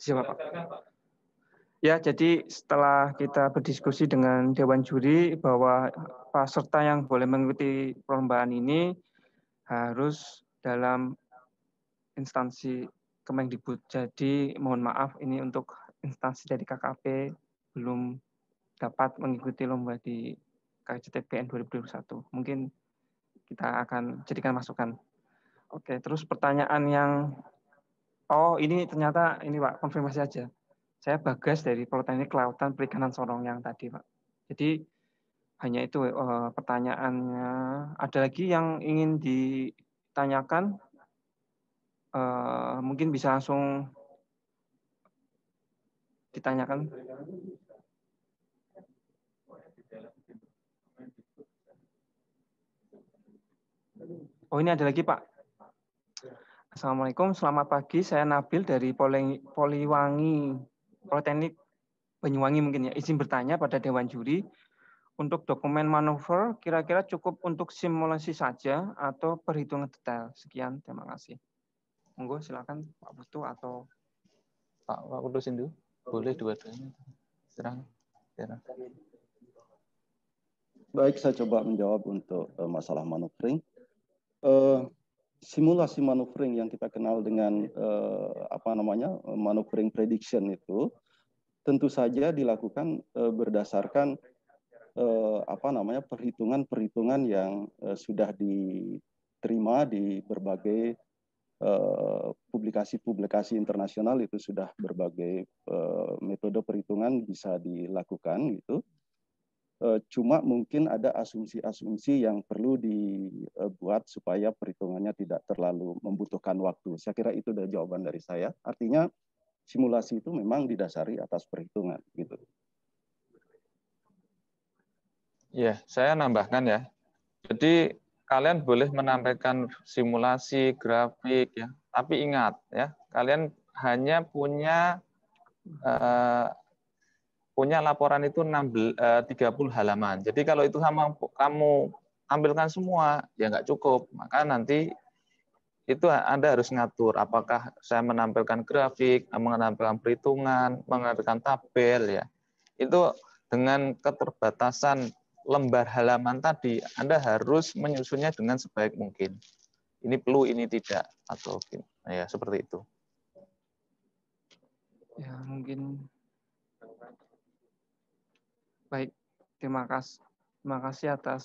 Siapa, Pak? Ya, jadi setelah kita berdiskusi dengan Dewan Juri bahwa peserta yang boleh mengikuti perlombaan ini harus dalam instansi Kemendikbud. Jadi mohon maaf ini untuk instansi dari KKP belum dapat mengikuti lomba di KCTBN 2021. Mungkin kita akan jadikan masukan. Oke, terus pertanyaan yang ini ternyata ini Pak, konfirmasi aja. Saya Bagas dari Politeknik Kelautan Perikanan Sorong yang tadi, Pak. Jadi hanya itu pertanyaannya. Ada lagi yang ingin ditanyakan? Mungkin bisa langsung ditanyakan. Oh, ini ada lagi, Pak. Assalamualaikum, selamat pagi. Saya Nabil dari Poliwangi, Politeknik Banyuwangi mungkin ya. Izin bertanya pada Dewan Juri, untuk dokumen manuver kira-kira cukup untuk simulasi saja atau perhitungan detail? Sekian, terima kasih. Monggo silakan Pak Putu atau Pak Putu Sindu, boleh dua-duanya. Serang. Baik, saya coba menjawab untuk masalah maneuvering. Simulasi maneuvering yang kita kenal dengan maneuvering prediction itu tentu saja dilakukan berdasarkan perhitungan-perhitungan yang sudah diterima di berbagai publikasi-publikasi internasional. Itu sudah berbagai metode perhitungan bisa dilakukan gitu. Cuma mungkin ada asumsi-asumsi yang perlu dibuat supaya perhitungannya tidak terlalu membutuhkan waktu. Saya kira itu adalah jawaban dari saya. Artinya simulasi itu memang didasari atas perhitungan gitu. Ya, saya nambahkan ya. Jadi kalian boleh menampilkan simulasi, grafik ya, tapi ingat ya, kalian hanya punya laporan itu 30 halaman. Jadi kalau itu sama kamu ambilkan semua, ya nggak cukup. Maka nanti itu Anda harus ngatur apakah saya menampilkan grafik, menampilkan perhitungan, menampilkan tabel ya. Itu dengan keterbatasan lembar halaman tadi, Anda harus menyusunnya dengan sebaik mungkin. Ini perlu, ini tidak, atau ya seperti itu. Ya, mungkin baik. Terima kasih atas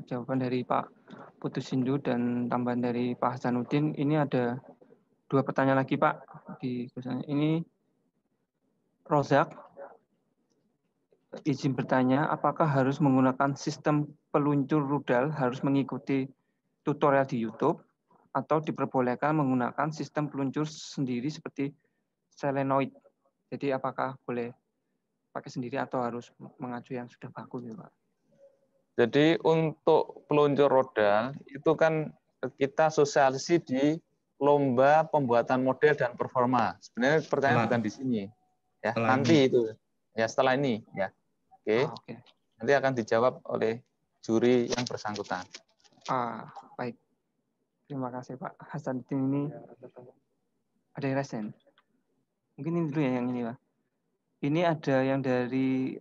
jawaban dari Pak Putu Sindu dan tambahan dari Pak Hasanuddin. Ini ada 2 pertanyaan lagi, Pak. Ini Rozak izin bertanya, apakah harus menggunakan sistem peluncur rudal harus mengikuti tutorial di YouTube atau diperbolehkan menggunakan sistem peluncur sendiri seperti solenoid? Jadi apakah boleh pakai sendiri atau harus mengacu yang sudah baku ya, Pak? Jadi untuk peluncur rodal itu kan kita sosialisasi di lomba pembuatan model dan performa. Sebenarnya pertanyaan bukan di sini. Ya, nanti itu. Ya, setelah ini ya. Oke. Nanti akan dijawab oleh juri yang bersangkutan. Baik. Terima kasih Pak Hasanuddin. Ini ada yang resen. Mungkin ini dulu ya yang ini, Pak. Ini ada yang dari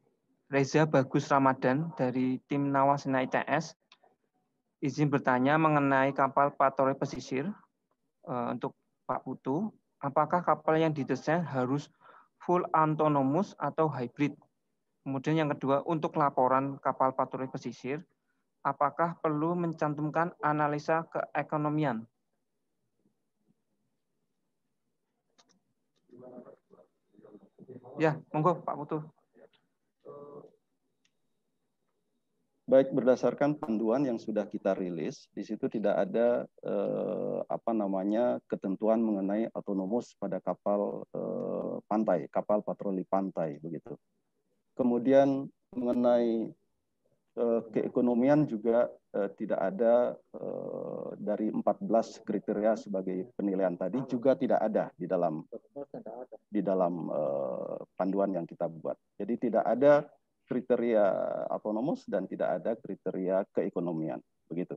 Reza Bagus Ramadan dari tim Nawasena ITS. Izin bertanya mengenai kapal patroli pesisir untuk Pak Putu. Apakah kapal yang didesain harus full autonomous atau hybrid? Kemudian yang kedua, untuk laporan kapal patroli pesisir, apakah perlu mencantumkan analisa keekonomian? Ya, monggo Pak Putu. Baik, berdasarkan panduan yang sudah kita rilis, di situ tidak ada ketentuan mengenai autonomous pada kapal pantai, kapal patroli pantai begitu. Kemudian mengenai keekonomian juga tidak ada dari 14 kriteria sebagai penilaian tadi juga tidak ada di dalam panduan yang kita buat. Jadi tidak ada kriteria autonomous dan tidak ada kriteria keekonomian. Begitu.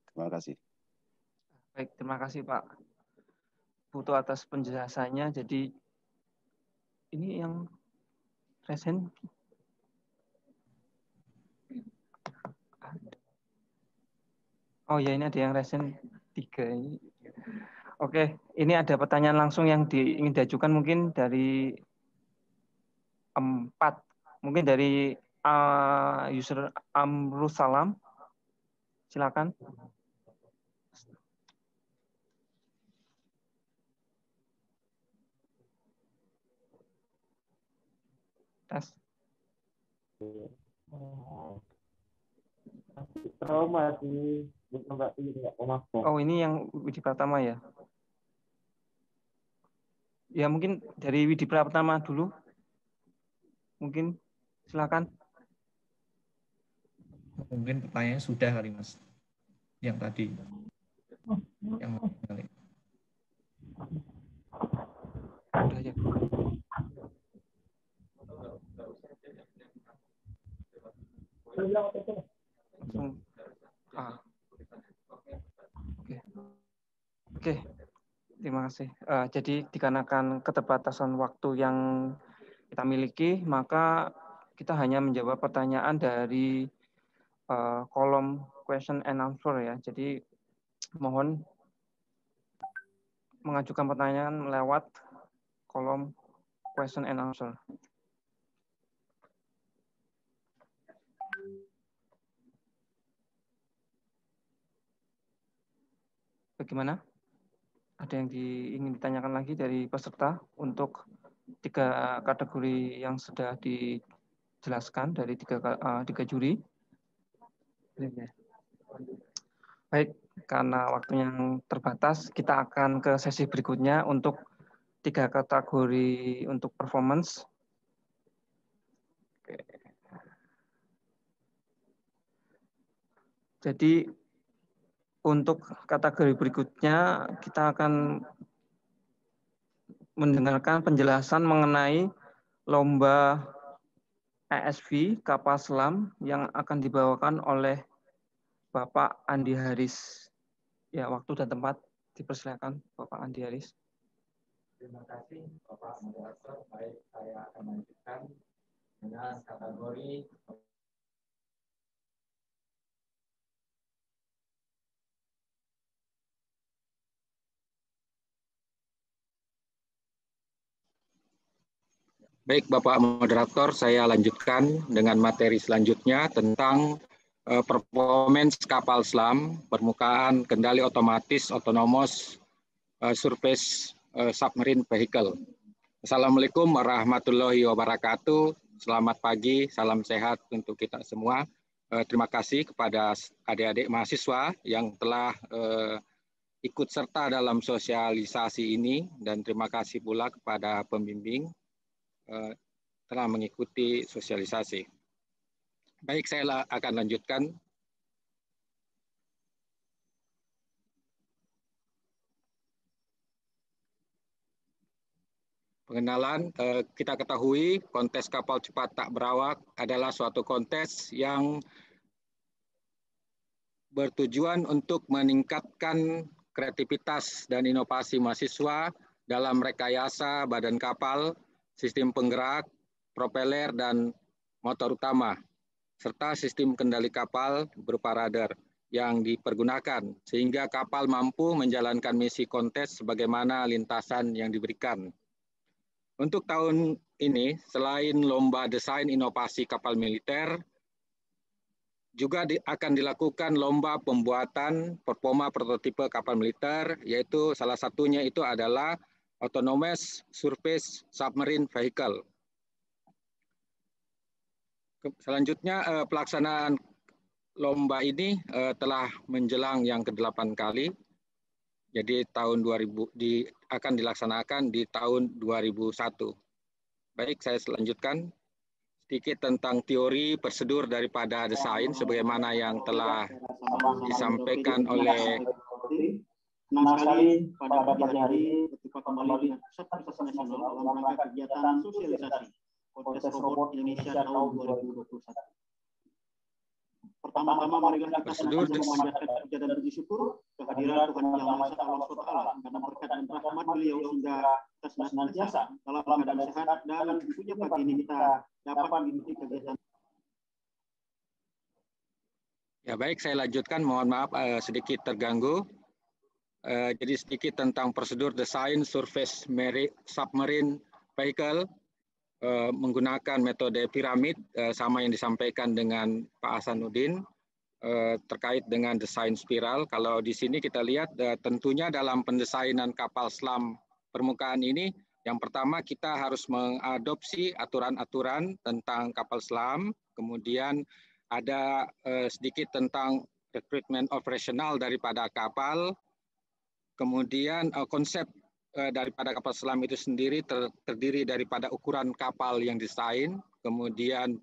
Terima kasih. Baik, terima kasih Pak Putu atas penjelasannya. Jadi ini yang resen. Oh ya, ini ada yang resen 3 ini. Oke, ini ada pertanyaan langsung yang ingin diajukan mungkin dari 4. Mungkin dari user Amrus Salam. Silakan. Tes. Oh, ini yang Widi Pratama ya? Ya, mungkin dari Widi Pratama dulu. Mungkin silakan. Mungkin pertanyaannya sudah kali Mas. Yang tadi. Yang kali. Udah ya. Langsung. Oke. Terima kasih. Jadi dikarenakan keterbatasan waktu yang kita miliki, maka kita hanya menjawab pertanyaan dari kolom question and answer ya. Jadi mohon mengajukan pertanyaan lewat kolom question and answer. Bagaimana? Ada yang ingin ditanyakan lagi dari peserta untuk 3 kategori yang sudah dijelaskan dari 3 juri? Baik, karena waktunya yang terbatas, kita akan ke sesi berikutnya untuk 3 kategori untuk performance. Oke. Jadi untuk kategori berikutnya kita akan mendengarkan penjelasan mengenai lomba ESV kapal selam yang akan dibawakan oleh Bapak Andi Haris. Ya, waktu dan tempat dipersilakan Bapak Andi Haris. Terima kasih Bapak Moderator. Baik, saya akan lanjutkan dengan kategori Baik, Bapak Moderator, saya lanjutkan dengan materi selanjutnya tentang performance kapal selam, permukaan, kendali otomatis, autonomous, surface submarine vehicle. Assalamualaikum warahmatullahi wabarakatuh. Selamat pagi, salam sehat untuk kita semua. Terima kasih kepada adik-adik mahasiswa yang telah ikut serta dalam sosialisasi ini, dan terima kasih pula kepada pembimbing telah mengikuti sosialisasi. Baik, saya akan lanjutkan. Pengenalan, kita ketahui kontes kapal cepat tak berawak adalah suatu kontes yang bertujuan untuk meningkatkan kreativitas dan inovasi mahasiswa dalam rekayasa badan kapal, sistem penggerak, propeller, dan motor utama, serta sistem kendali kapal berupa radar yang dipergunakan, sehingga kapal mampu menjalankan misi kontes sebagaimana lintasan yang diberikan. Untuk tahun ini, selain lomba desain inovasi kapal militer, juga akan dilakukan lomba pembuatan performa prototipe kapal militer, yaitu salah satunya itu adalah Autonomous Surface Submarine Vehicle. Selanjutnya, pelaksanaan lomba ini telah menjelang yang ke-8 kali. Jadi tahun 2000 akan dilaksanakan di tahun 2001. Baik, saya selanjutkan sedikit tentang teori prosedur daripada desain sebagaimana yang telah disampaikan oleh. Senang sekali pada pagi hari ini berjumpa kembali dengan Pusat Prestasi Nasional dalam rangka kegiatan sosialisasi Kontes Robot Indonesia tahun 2021. Pertama-tama marilah kita senantiasa memanjatkan puja dan puji syukur kehadiran Tuhan Yang Maha Esa Allah SWT karena berkat dan rahmat beliau sehingga kita senantiasa dalam keadaan sehat dan tentunya pagi ini kita dapat mengikuti kegiatan. Ya baik, saya lanjutkan. Mohon maaf sedikit terganggu. Jadi sedikit tentang prosedur desain surface submarine vehicle menggunakan metode piramid sama yang disampaikan dengan Pak Hasanuddin terkait dengan desain spiral. Kalau di sini kita lihat tentunya dalam pendesainan kapal selam permukaan ini, yang pertama kita harus mengadopsi aturan-aturan tentang kapal selam, kemudian ada sedikit tentang recruitment operasional daripada kapal, kemudian konsep daripada kapal selam itu sendiri terdiri daripada ukuran kapal yang desain, kemudian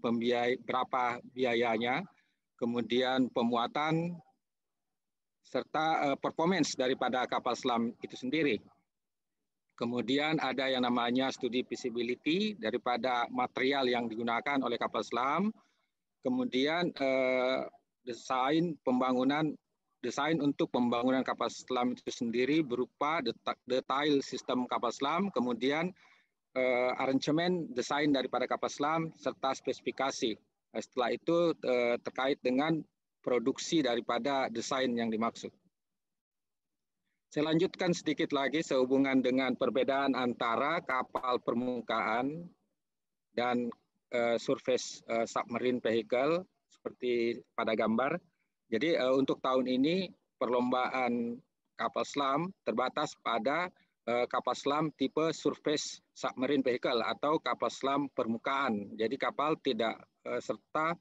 berapa biayanya, kemudian pemuatan, serta performance daripada kapal selam itu sendiri. Kemudian ada yang namanya studi feasibility daripada material yang digunakan oleh kapal selam, kemudian desain untuk pembangunan kapal selam itu sendiri berupa detail sistem kapal selam, kemudian arrangement desain daripada kapal selam, serta spesifikasi. Setelah itu terkait dengan produksi daripada desain yang dimaksud. Saya lanjutkan sedikit lagi sehubungan dengan perbedaan antara kapal permukaan dan surface submarine vehicle seperti pada gambar. Jadi untuk tahun ini perlombaan kapal selam terbatas pada kapal selam tipe surface submarine vehicle atau kapal selam permukaan. Jadi kapal tidak serta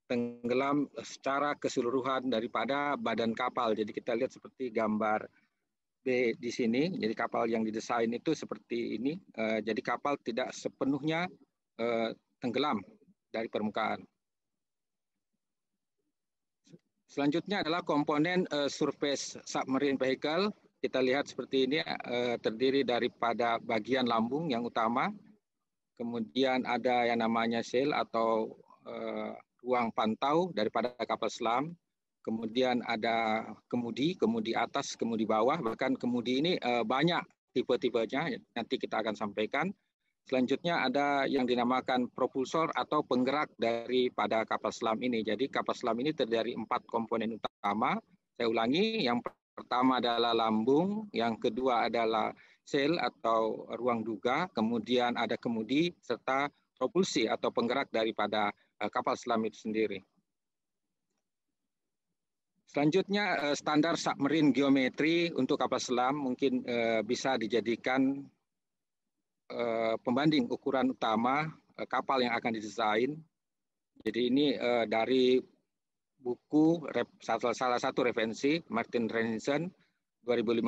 tenggelam secara keseluruhan daripada badan kapal. Jadi kita lihat seperti gambar B di sini. Jadi kapal yang didesain itu seperti ini. Jadi kapal tidak sepenuhnya tenggelam dari permukaan. Selanjutnya adalah komponen surface submarine vehicle. Kita lihat seperti ini, terdiri daripada bagian lambung yang utama, kemudian ada yang namanya sail atau ruang pantau daripada kapal selam, kemudian ada kemudi atas, kemudi bawah, bahkan kemudi ini banyak tipe-tipenya, nanti kita akan sampaikan. Selanjutnya ada yang dinamakan propulsor atau penggerak daripada kapal selam ini. Jadi kapal selam ini terdiri dari 4 komponen utama. Saya ulangi, yang pertama adalah lambung, yang kedua adalah sail atau ruang duga, kemudian ada kemudi, serta propulsi atau penggerak daripada kapal selam itu sendiri. Selanjutnya standar submarine geometri untuk kapal selam mungkin bisa dijadikan pembanding ukuran utama kapal yang akan didesain. Jadi ini dari buku salah satu referensi Martin Rensen 2015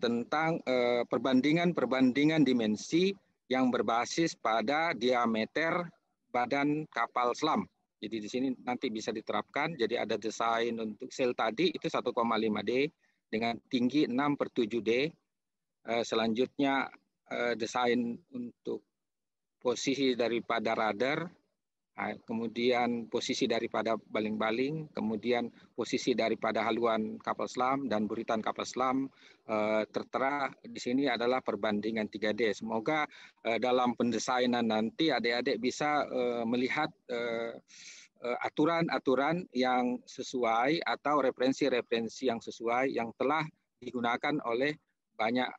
tentang perbandingan dimensi yang berbasis pada diameter badan kapal selam. Jadi di sini nanti bisa diterapkan. Jadi ada desain untuk sail tadi itu 1,5D dengan tinggi 6/7D. Selanjutnya desain untuk posisi daripada radar, kemudian posisi daripada baling-baling, kemudian posisi daripada haluan kapal selam dan buritan kapal selam. Tertera di sini adalah perbandingan 3D. Semoga dalam pendesainan nanti adik-adik bisa melihat aturan-aturan yang sesuai atau referensi-referensi yang sesuai yang telah digunakan oleh banyak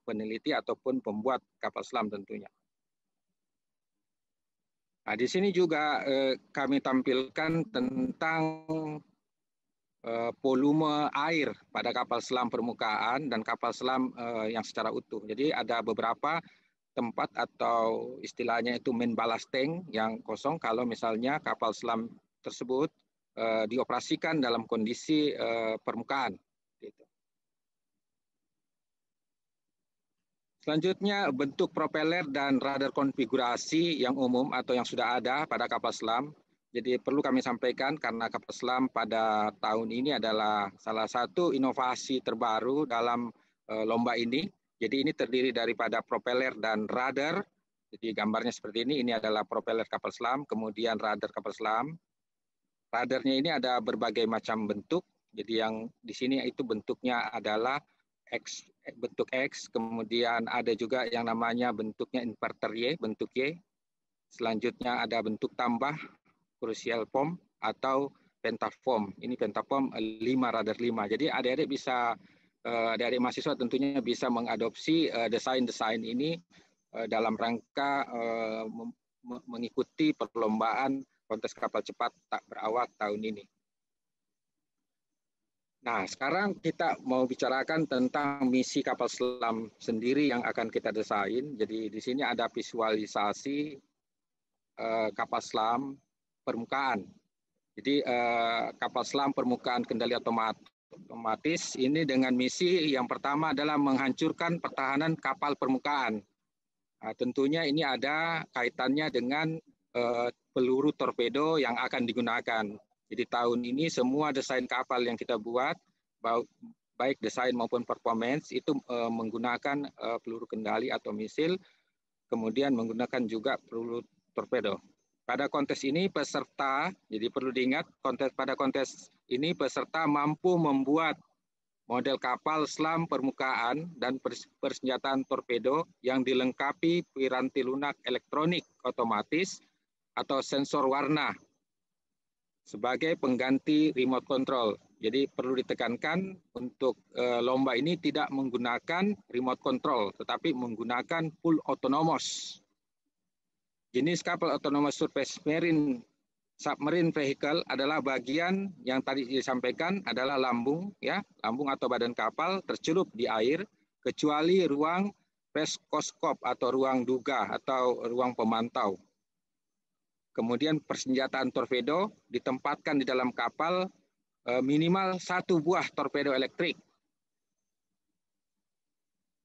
peneliti ataupun pembuat kapal selam tentunya. Nah, di sini juga kami tampilkan tentang volume air pada kapal selam permukaan dan kapal selam yang secara utuh. Jadi ada beberapa tempat atau istilahnya itu main ballast tank yang kosong kalau misalnya kapal selam tersebut dioperasikan dalam kondisi permukaan. Gitu. Selanjutnya bentuk propeller dan radar konfigurasi yang umum atau yang sudah ada pada kapal selam. Jadi perlu kami sampaikan karena kapal selam pada tahun ini adalah salah satu inovasi terbaru dalam lomba ini. Jadi ini terdiri daripada propeller dan radar. Jadi gambarnya seperti ini adalah propeller kapal selam, kemudian radar kapal selam. Radarnya ini ada berbagai macam bentuk. Jadi yang di sini itu bentuknya adalah bentuk X, kemudian ada juga yang namanya bentuknya inverter Y, bentuk Y. Selanjutnya ada bentuk tambah, crucial form atau pentaform. Ini pentaform 5 radar 5. Jadi adik-adik bisa, adik-adik mahasiswa tentunya bisa mengadopsi desain-desain ini dalam rangka mengikuti perlombaan kontes kapal cepat tak berawak tahun ini. Nah, sekarang kita mau bicarakan tentang misi kapal selam sendiri yang akan kita desain. Jadi di sini ada visualisasi kapal selam permukaan. Jadi kapal selam permukaan kendali otomatis ini dengan misi yang pertama adalah menghancurkan pertahanan kapal permukaan. Nah, tentunya ini ada kaitannya dengan peluru torpedo yang akan digunakan. Jadi tahun ini semua desain kapal yang kita buat, baik desain maupun performance, itu menggunakan peluru kendali atau misil, kemudian menggunakan juga peluru torpedo. Pada kontes ini peserta, jadi perlu diingat, pada kontes ini peserta mampu membuat model kapal selam permukaan dan persenjataan torpedo yang dilengkapi piranti lunak elektronik otomatis atau sensor warna sebagai pengganti remote control. Jadi perlu ditekankan untuk lomba ini tidak menggunakan remote control, tetapi menggunakan full autonomous. Jenis kapal autonomous surface marine submarine vehicle adalah bagian yang tadi disampaikan adalah lambung, ya, lambung atau badan kapal tercelup di air, kecuali ruang peskoskop atau ruang duga atau ruang pemantau. Kemudian persenjataan torpedo ditempatkan di dalam kapal minimal 1 buah torpedo elektrik.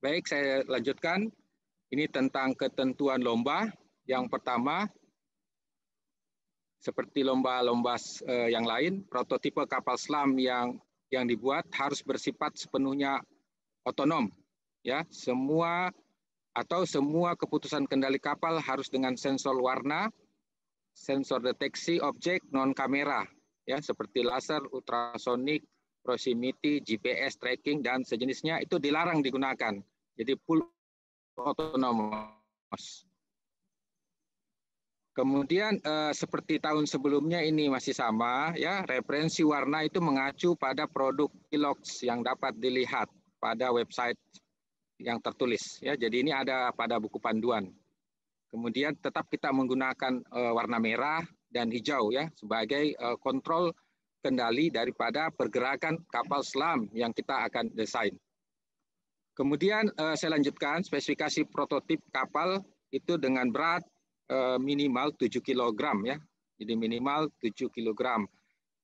Baik, saya lanjutkan. Ini tentang ketentuan lomba. Yang pertama, seperti lomba-lomba yang lain, prototipe kapal selam yang dibuat harus bersifat sepenuhnya otonom. Ya, semua keputusan kendali kapal harus dengan sensor warna, sensor deteksi objek non kamera, ya, seperti laser, ultrasonik, proximity, GPS tracking dan sejenisnya itu dilarang digunakan. Jadi full otonomous. Kemudian seperti tahun sebelumnya ini masih sama, ya, referensi warna itu mengacu pada produk Elox yang dapat dilihat pada website yang tertulis, ya. Jadi ini ada pada buku panduan. Kemudian tetap kita menggunakan warna merah dan hijau, ya, sebagai kontrol kendali daripada pergerakan kapal selam yang kita akan desain. Kemudian saya lanjutkan spesifikasi prototip kapal itu dengan berat minimal 7 kg, ya. Jadi minimal 7 kg.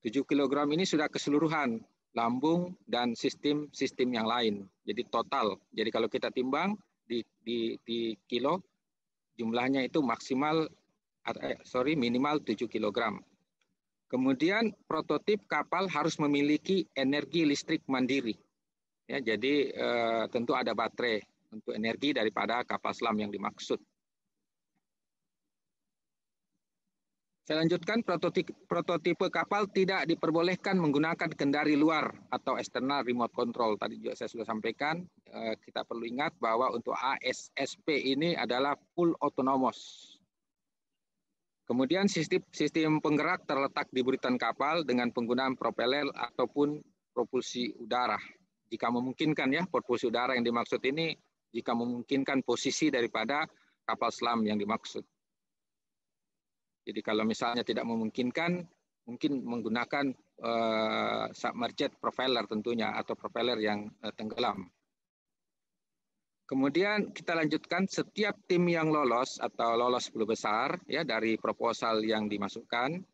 7 kg ini sudah keseluruhan lambung dan sistem yang lain. Jadi total. Jadi kalau kita timbang di kilo, jumlahnya itu minimal 7 kg. Kemudian prototip kapal harus memiliki energi listrik mandiri. Ya, jadi tentu ada baterai untuk energi daripada kapal selam yang dimaksud. Saya lanjutkan, prototipe kapal tidak diperbolehkan menggunakan kendali luar atau external remote control. Tadi juga saya sudah sampaikan, kita perlu ingat bahwa untuk ASSP ini adalah full autonomous. Kemudian sistem penggerak terletak di buritan kapal dengan penggunaan propeller ataupun propulsi udara. Jika memungkinkan, ya, propulsi udara yang dimaksud ini jika memungkinkan posisi daripada kapal selam yang dimaksud. Jadi kalau misalnya tidak memungkinkan, mungkin menggunakan submerged propeller tentunya, atau propeller yang tenggelam. Kemudian kita lanjutkan, setiap tim yang lolos atau lolos 10 besar, ya, dari proposal yang dimasukkan,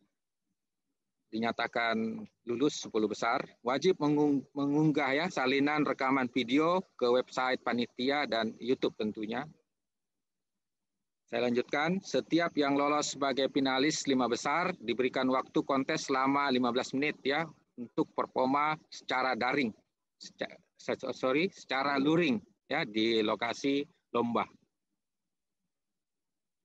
dinyatakan lulus 10 besar, wajib mengunggah, ya, salinan rekaman video ke website panitia dan YouTube tentunya. Saya lanjutkan, setiap yang lolos sebagai finalis 5 besar diberikan waktu kontes selama 15 menit, ya, untuk performa secara daring, secara luring, ya, di lokasi lomba.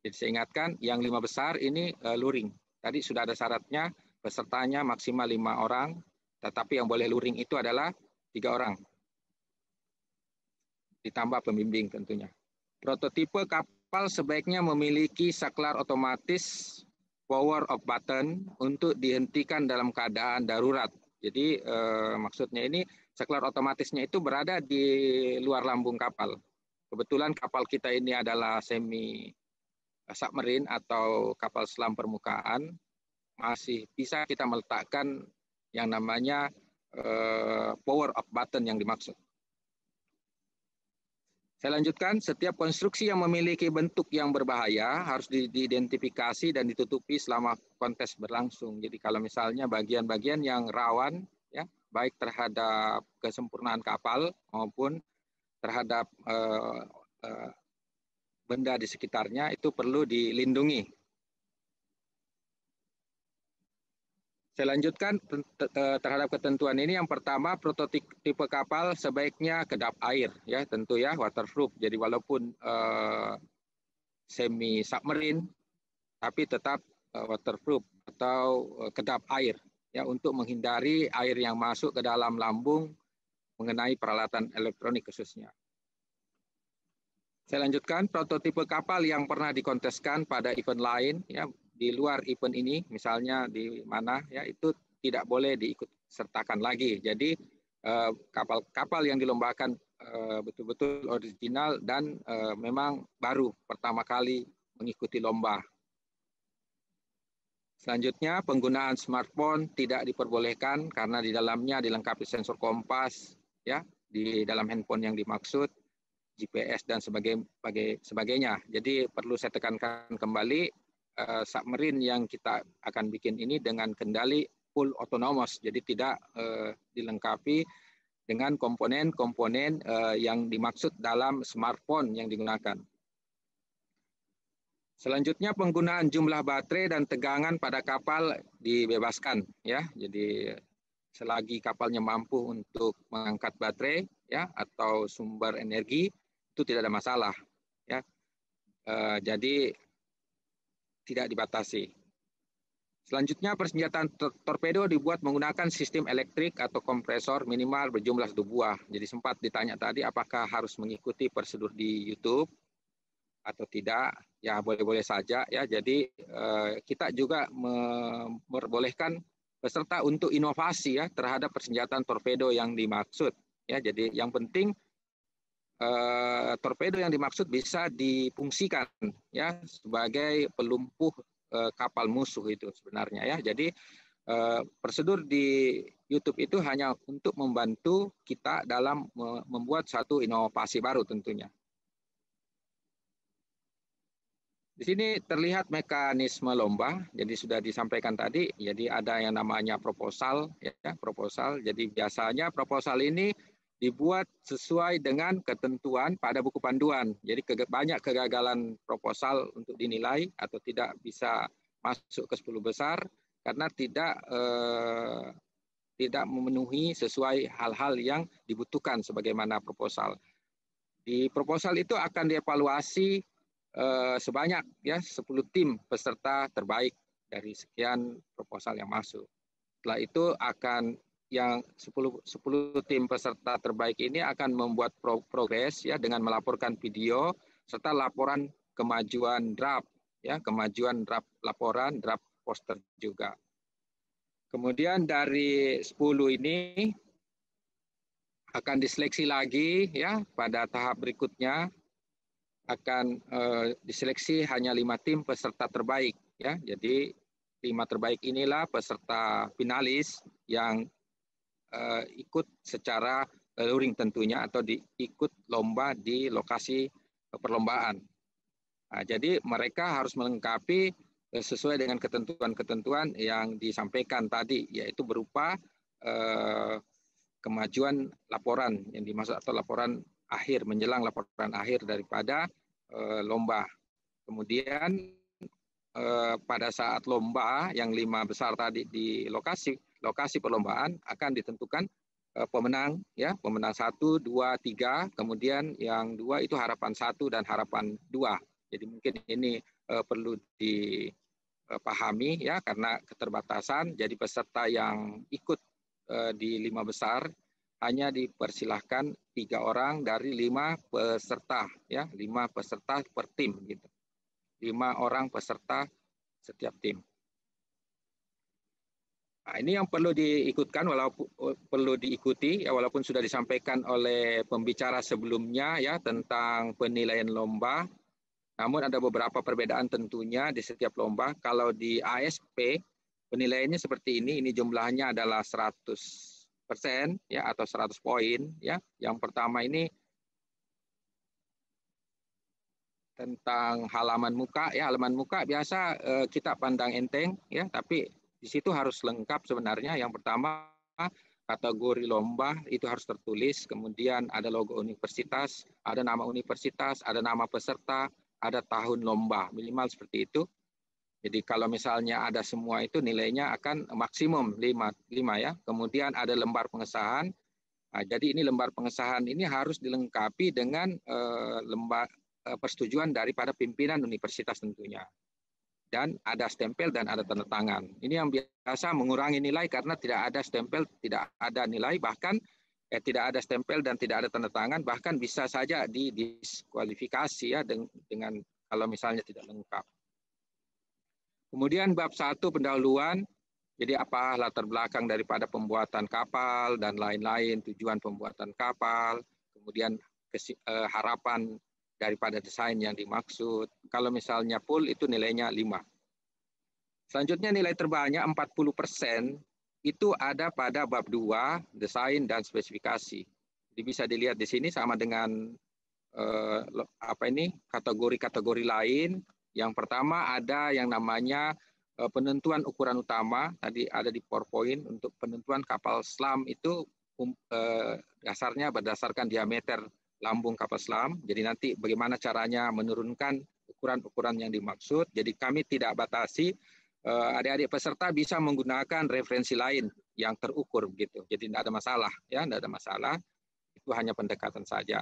Jadi saya ingatkan, yang 5 besar ini luring. Tadi sudah ada syaratnya, pesertanya maksimal 5 orang, tetapi yang boleh luring itu adalah 3 orang. Ditambah pembimbing tentunya. Prototipe kapal sebaiknya memiliki saklar otomatis power off button untuk dihentikan dalam keadaan darurat. Jadi maksudnya ini saklar otomatisnya itu berada di luar lambung kapal. Kebetulan kapal kita ini adalah semi submarine atau kapal selam permukaan, masih bisa kita meletakkan yang namanya power off button yang dimaksud. Saya lanjutkan, setiap konstruksi yang memiliki bentuk yang berbahaya harus diidentifikasi dan ditutupi selama kontes berlangsung. Jadi kalau misalnya bagian-bagian yang rawan, ya, baik terhadap kesempurnaan kapal maupun terhadap benda di sekitarnya, itu perlu dilindungi. Saya lanjutkan terhadap ketentuan ini. Yang pertama, prototipe kapal sebaiknya kedap air, ya, tentu, ya, waterproof. Jadi walaupun semi submarine, tapi tetap waterproof atau kedap air, ya, untuk menghindari air yang masuk ke dalam lambung mengenai peralatan elektronik khususnya. Saya lanjutkan, prototipe kapal yang pernah dikonteskan pada event lain, ya, di luar event ini, misalnya di mana, ya, itu tidak boleh diikut sertakan lagi. Jadi kapal-kapal yang dilombakan betul-betul original dan memang baru pertama kali mengikuti lomba. Selanjutnya, penggunaan smartphone tidak diperbolehkan karena di dalamnya dilengkapi sensor kompas, ya, di dalam handphone yang dimaksud, GPS dan sebagainya. Jadi perlu saya tekankan kembali, submarine yang kita akan bikin ini dengan kendali full autonomous, jadi tidak dilengkapi dengan komponen-komponen yang dimaksud dalam smartphone yang digunakan. Selanjutnya, penggunaan jumlah baterai dan tegangan pada kapal dibebaskan, ya. Jadi selagi kapalnya mampu untuk mengangkat baterai, ya, atau sumber energi, itu tidak ada masalah, ya. Jadi tidak dibatasi. Selanjutnya, persenjataan torpedo dibuat menggunakan sistem elektrik atau kompresor minimal berjumlah 1 buah. Jadi sempat ditanya tadi apakah harus mengikuti prosedur di YouTube atau tidak. Ya, boleh-boleh saja, ya. Jadi kita juga memperbolehkan peserta untuk inovasi, ya, terhadap persenjataan torpedo yang dimaksud, ya. Jadi yang penting torpedo yang dimaksud bisa difungsikan, ya, sebagai pelumpuh kapal musuh itu sebenarnya, ya. Jadi prosedur di YouTube itu hanya untuk membantu kita dalam membuat satu inovasi baru tentunya. Di sini terlihat mekanisme lomba, jadi sudah disampaikan tadi, jadi ada yang namanya proposal, ya, proposal. Jadi biasanya proposal ini dibuat sesuai dengan ketentuan pada buku panduan. Jadi banyak kegagalan proposal untuk dinilai atau tidak bisa masuk ke 10 besar karena tidak memenuhi sesuai hal-hal yang dibutuhkan sebagaimana proposal. Di proposal itu akan dievaluasi sebanyak, ya, 10 tim peserta terbaik dari sekian proposal yang masuk. Setelah itu akan yang 10 tim peserta terbaik ini akan membuat progres, ya, dengan melaporkan video serta laporan kemajuan draft, ya, kemajuan draft laporan, draft poster juga. Kemudian dari 10 ini akan diseleksi lagi, ya, pada tahap berikutnya akan diseleksi hanya 5 tim peserta terbaik, ya. Jadi 5 terbaik inilah peserta finalis yang ikut secara luring tentunya atau ikut lomba di lokasi perlombaan. Nah, jadi mereka harus melengkapi sesuai dengan ketentuan-ketentuan yang disampaikan tadi, yaitu berupa kemajuan laporan yang dimaksud atau laporan akhir, menjelang laporan akhir daripada lomba. Kemudian pada saat lomba yang 5 besar tadi di lokasi perlombaan akan ditentukan pemenang, ya, pemenang 1, 2, 3, kemudian yang 2 itu harapan 1 dan harapan 2. Jadi mungkin ini perlu dipahami, ya, karena keterbatasan. Jadi peserta yang ikut di 5 besar hanya dipersilahkan 3 orang dari 5 peserta, ya, 5 peserta per tim, gitu. 5 orang peserta setiap tim. Nah, ini yang perlu diikutkan, perlu diikuti, ya, walaupun sudah disampaikan oleh pembicara sebelumnya, ya, tentang penilaian lomba. Namun ada beberapa perbedaan tentunya di setiap lomba. Kalau di ASP penilaiannya seperti ini jumlahnya adalah 100%, ya, atau 100 poin, ya. Yang pertama ini tentang halaman muka, ya. Halaman muka biasa kita pandang enteng, ya, tapi di situ harus lengkap sebenarnya. Yang pertama, kategori lomba itu harus tertulis, kemudian ada logo universitas, ada nama universitas, ada nama peserta, ada tahun lomba, minimal seperti itu. Jadi kalau misalnya ada semua itu nilainya akan maksimum 5, ya. Kemudian ada lembar pengesahan. Nah, jadi ini lembar pengesahan ini harus dilengkapi dengan lembar persetujuan daripada pimpinan universitas tentunya. Dan ada stempel dan ada tanda tangan. Ini yang biasa mengurangi nilai karena tidak ada stempel, tidak ada nilai, bahkan tidak ada stempel dan tidak ada tanda tangan, bahkan bisa saja didiskualifikasi, ya, dengan kalau misalnya tidak lengkap. Kemudian bab 1 pendahuluan, jadi apa latar belakang daripada pembuatan kapal dan lain-lain, tujuan pembuatan kapal, kemudian harapan daripada desain yang dimaksud. Kalau misalnya full itu nilainya 5. Selanjutnya nilai terbanyak 40% itu ada pada bab 2, desain dan spesifikasi. Jadi bisa dilihat di sini sama dengan kategori-kategori lain. Yang pertama ada yang namanya penentuan ukuran utama, tadi ada di PowerPoint. Untuk penentuan kapal selam itu dasarnya berdasarkan diameter lambung kapal selam. Jadi nanti bagaimana caranya menurunkan ukuran-ukuran yang dimaksud. Jadi kami tidak batasi, adik-adik peserta bisa menggunakan referensi lain yang terukur begitu. Jadi tidak ada masalah, ya, tidak ada masalah. Itu hanya pendekatan saja.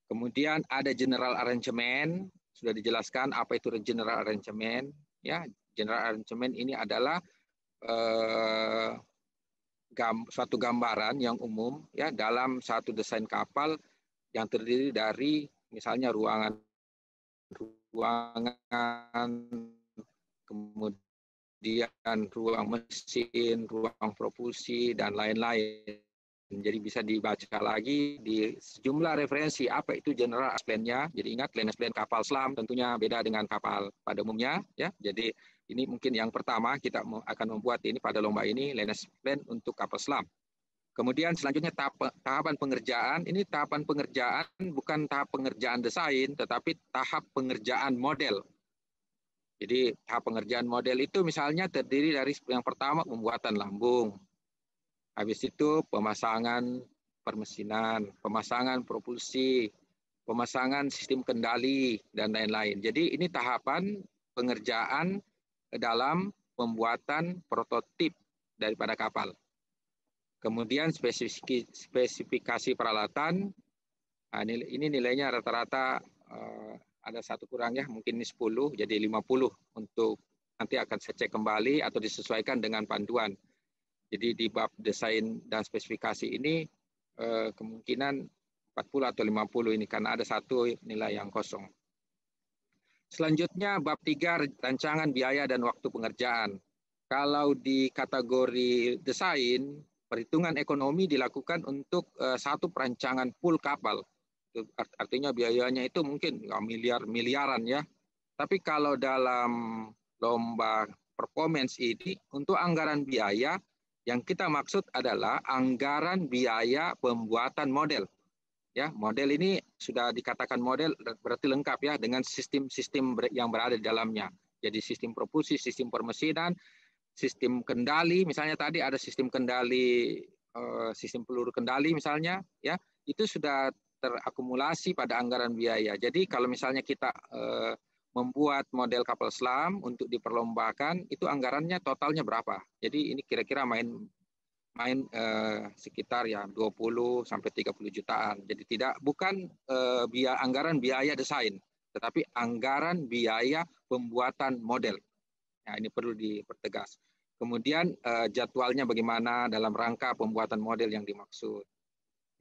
Kemudian ada general arrangement, sudah dijelaskan apa itu general arrangement. Ya, general arrangement ini adalah suatu gambaran yang umum, ya, dalam satu desain kapal yang terdiri dari misalnya ruangan, kemudian ruang mesin, ruang propulsi, dan lain-lain. Jadi bisa dibaca lagi di sejumlah referensi apa itu general plan-nya. Jadi ingat, Lines Plan kapal selam tentunya beda dengan kapal pada umumnya, ya. Jadi ini mungkin yang pertama kita akan membuat ini pada lomba ini, Lines Plan untuk kapal selam. Kemudian selanjutnya tahapan pengerjaan. Ini tahapan pengerjaan bukan tahap pengerjaan desain, tetapi tahap pengerjaan model. Jadi tahap pengerjaan model itu misalnya terdiri dari yang pertama pembuatan lambung. Habis itu pemasangan permesinan, pemasangan propulsi, pemasangan sistem kendali, dan lain-lain. Jadi ini tahapan pengerjaan dalam pembuatan prototip daripada kapal. Kemudian spesifikasi peralatan, nah, ini nilainya rata-rata ada satu kurang, ya, mungkin ini 10, jadi 50 untuk nanti akan saya cek kembali atau disesuaikan dengan panduan. Jadi di bab desain dan spesifikasi ini kemungkinan 40 atau 50 ini karena ada satu nilai yang kosong. Selanjutnya bab 3, rancangan biaya dan waktu pengerjaan. Kalau di kategori desain, perhitungan ekonomi dilakukan untuk satu perancangan full kapal. Artinya biayanya itu mungkin miliaran, ya. Tapi kalau dalam lomba performance ini, untuk anggaran biaya, yang kita maksud adalah anggaran biaya pembuatan model. Ya, model ini sudah dikatakan model berarti lengkap, ya, dengan sistem-sistem yang berada di dalamnya. Jadi sistem propulsi, sistem permesinan, sistem kendali, misalnya tadi ada sistem kendali, sistem peluru kendali misalnya, ya, itu sudah terakumulasi pada anggaran biaya. Jadi kalau misalnya kita membuat model kapal selam untuk diperlombakan, itu anggarannya totalnya berapa? Jadi ini kira-kira main sekitar, ya, 20 sampai 30 jutaan. Jadi bukan anggaran biaya desain, tetapi anggaran biaya pembuatan model. Nah, ini perlu dipertegas. Kemudian jadwalnya bagaimana dalam rangka pembuatan model yang dimaksud.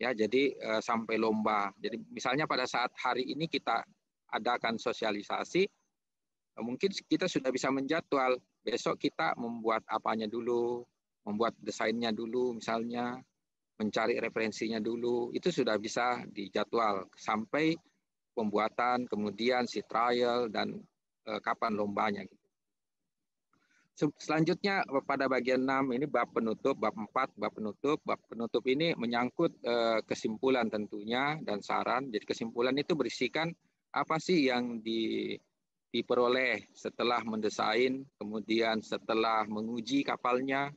Ya, jadi sampai lomba. Jadi misalnya pada saat hari ini kita adakan sosialisasi, mungkin kita sudah bisa menjadwal besok kita membuat apanya dulu, membuat desainnya dulu misalnya, mencari referensinya dulu, itu sudah bisa dijadwal sampai pembuatan, kemudian si trial dan kapan lombanya. Selanjutnya pada bagian 6 ini bab penutup, bab 4 bab penutup. Bab penutup ini menyangkut kesimpulan tentunya dan saran. Jadi kesimpulan itu berisikan apa sih yang diperoleh setelah mendesain, kemudian setelah menguji kapalnya,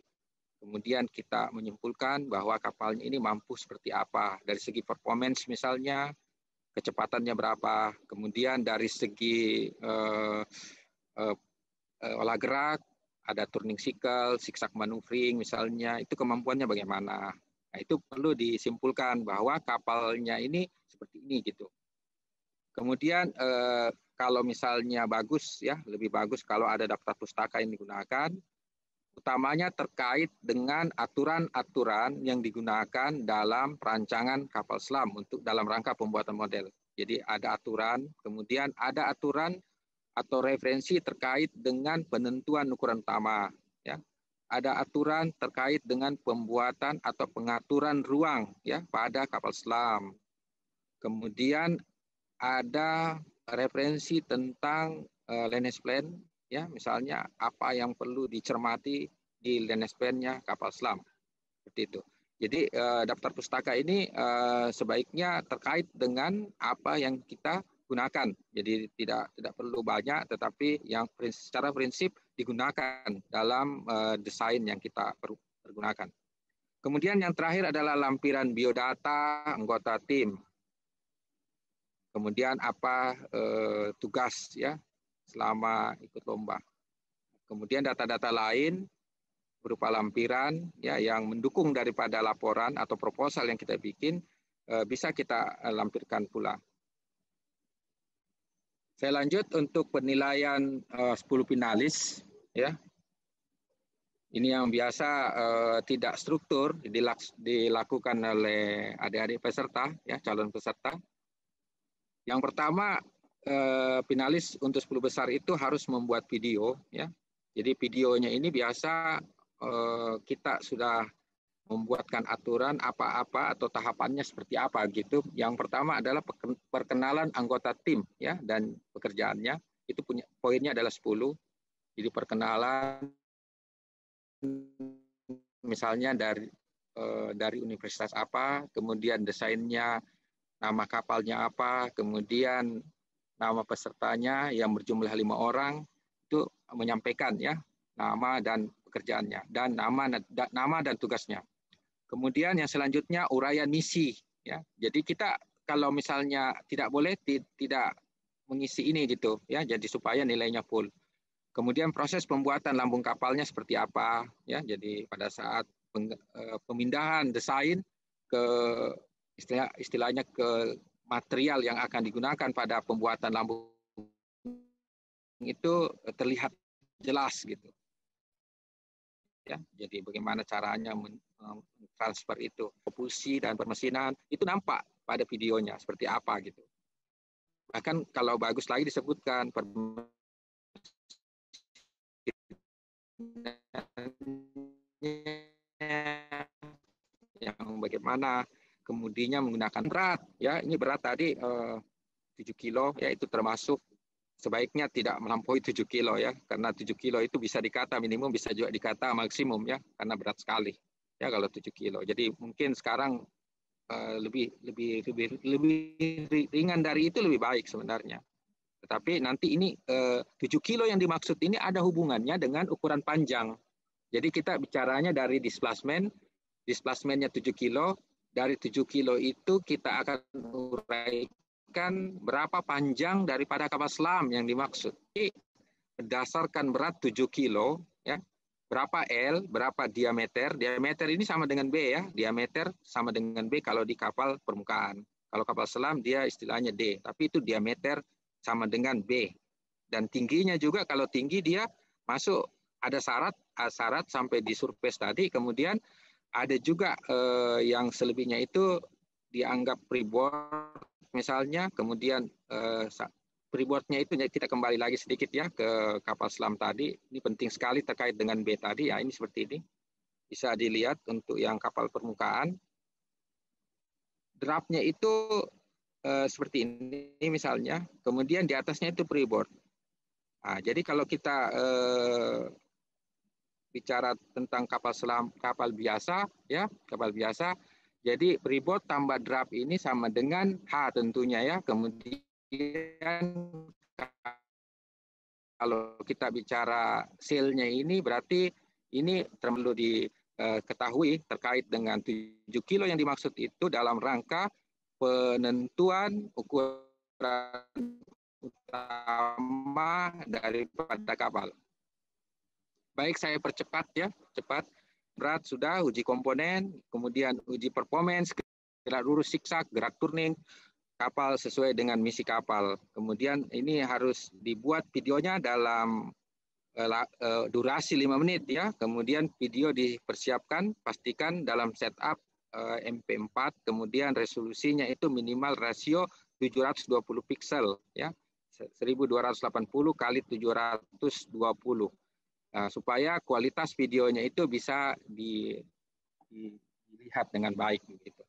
kemudian kita menyimpulkan bahwa kapalnya ini mampu seperti apa dari segi performance misalnya, kecepatannya berapa, kemudian dari segi olah gerak, ada turning cycle, zigzag maneuvering misalnya, itu kemampuannya bagaimana. Nah, itu perlu disimpulkan bahwa kapalnya ini seperti ini gitu. Kemudian kalau misalnya bagus, ya, lebih bagus kalau ada daftar pustaka yang digunakan, utamanya terkait dengan aturan-aturan yang digunakan dalam perancangan kapal selam untuk dalam rangka pembuatan model. Jadi ada aturan, kemudian ada aturan atau referensi terkait dengan penentuan ukuran utama, ya. Ada aturan terkait dengan pembuatan atau pengaturan ruang, ya, pada kapal selam. Kemudian ada referensi tentang Lines Plan, ya, misalnya apa yang perlu dicermati di LNSPN-nya kapal selam, seperti itu. Jadi daftar pustaka ini sebaiknya terkait dengan apa yang kita gunakan. Jadi tidak perlu banyak, tetapi yang secara prinsip digunakan dalam desain yang kita pergunakan. Kemudian yang terakhir adalah lampiran biodata anggota tim. Kemudian apa tugas ya selama ikut lomba. Kemudian data-data lain berupa lampiran ya yang mendukung daripada laporan atau proposal yang kita bikin bisa kita lampirkan pula. Saya lanjut untuk penilaian 10 finalis ya. Ini yang biasa tidak struktur dilakukan oleh adik-adik peserta ya, calon peserta. Yang pertama finalis untuk 10 besar itu harus membuat video ya. Jadi videonya ini biasa kita sudah membuatkan aturan apa-apa atau tahapannya seperti apa gitu. Yang pertama adalah perkenalan anggota tim ya dan pekerjaannya. Itu punya poinnya adalah 10. Jadi perkenalan misalnya dari universitas apa, kemudian desainnya, nama kapalnya apa, kemudian nama pesertanya yang berjumlah 5 orang itu menyampaikan ya nama dan pekerjaannya dan nama dan tugasnya. Kemudian yang selanjutnya uraian misi ya. Jadi kita kalau misalnya tidak boleh tidak mengisi ini gitu ya, jadi supaya nilainya full. Kemudian proses pembuatan lambung kapalnya seperti apa ya. Jadi pada saat pemindahan desain ke istilahnya ke material yang akan digunakan pada pembuatan lambung itu terlihat jelas gitu. Ya, jadi bagaimana caranya transfer itu, propulsi dan permesinan itu nampak pada videonya seperti apa gitu. Bahkan kalau bagus lagi disebutkan yang bagaimana kemudiannya menggunakan berat ya, ini berat tadi 7 kilo ya, itu termasuk sebaiknya tidak melampaui 7 kilo ya, karena 7 kilo itu bisa dikata minimum, bisa juga dikata maksimum ya, karena berat sekali ya kalau 7 kilo. Jadi mungkin sekarang lebih ringan dari itu lebih baik sebenarnya. Tetapi nanti ini 7 kilo yang dimaksud ini ada hubungannya dengan ukuran panjang. Jadi kita bicaranya dari displacement-nya 7 kilo, dari 7 kilo itu kita akan uraikan berapa panjang daripada kapal selam yang dimaksud. Jadi, berdasarkan berat 7 kilo, ya, berapa L, berapa diameter. Diameter ini sama dengan B ya, diameter sama dengan B kalau di kapal permukaan. Kalau kapal selam dia istilahnya D, tapi itu diameter sama dengan B. Dan tingginya juga kalau tinggi dia masuk ada syarat sampai di surface tadi, kemudian ada juga yang selebihnya itu dianggap freeboard misalnya, kemudian freeboardnya itu kita kembali lagi sedikit ya ke kapal selam tadi. Ini penting sekali terkait dengan B tadi ya, ini seperti ini. Bisa dilihat untuk yang kapal permukaan. Draftnya itu seperti ini misalnya, kemudian di atasnya itu freeboard. Nah, jadi kalau kita bicara tentang kapal selam, kapal biasa ya, kapal biasa. Jadi freeboard tambah draft ini sama dengan H tentunya ya. Kemudian kalau kita bicara sailnya ini berarti ini perlu diketahui terkait dengan 7 kilo yang dimaksud itu dalam rangka penentuan ukuran utama daripada kapal. Baik, saya percepat ya, cepat. Berat sudah, uji komponen, kemudian uji performance, gerak lurus zigzag, gerak turning, kapal sesuai dengan misi kapal. Kemudian ini harus dibuat videonya dalam durasi 5 menit ya. Kemudian video dipersiapkan, pastikan dalam setup MP4, kemudian resolusinya itu minimal rasio 720 piksel ya. 1280 kali 720. Nah, supaya kualitas videonya itu bisa dilihat dengan baik gitu.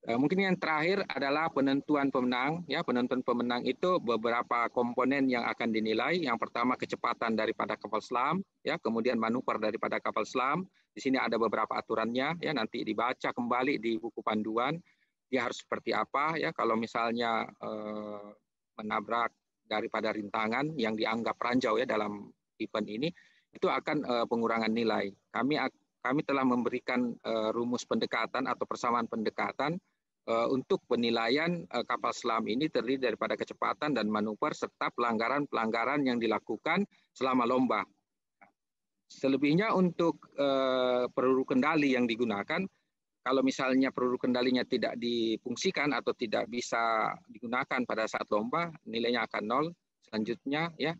Mungkin yang terakhir adalah penentuan pemenang. Ya, penentuan pemenang itu beberapa komponen yang akan dinilai. Yang pertama kecepatan daripada kapal selam, ya, kemudian manuver daripada kapal selam. Di sini ada beberapa aturannya, ya, nanti dibaca kembali di buku panduan. Dia harus seperti apa, ya, kalau misalnya menabrak daripada rintangan yang dianggap ranjau, ya, dalam event ini, itu akan pengurangan nilai. Kami telah memberikan rumus pendekatan atau persamaan pendekatan untuk penilaian kapal selam ini terdiri daripada kecepatan dan manuver serta pelanggaran-pelanggaran yang dilakukan selama lomba. Selebihnya untuk peluru kendali yang digunakan, kalau misalnya peluru kendalinya tidak difungsikan atau tidak bisa digunakan pada saat lomba, nilainya akan 0. Selanjutnya, ya,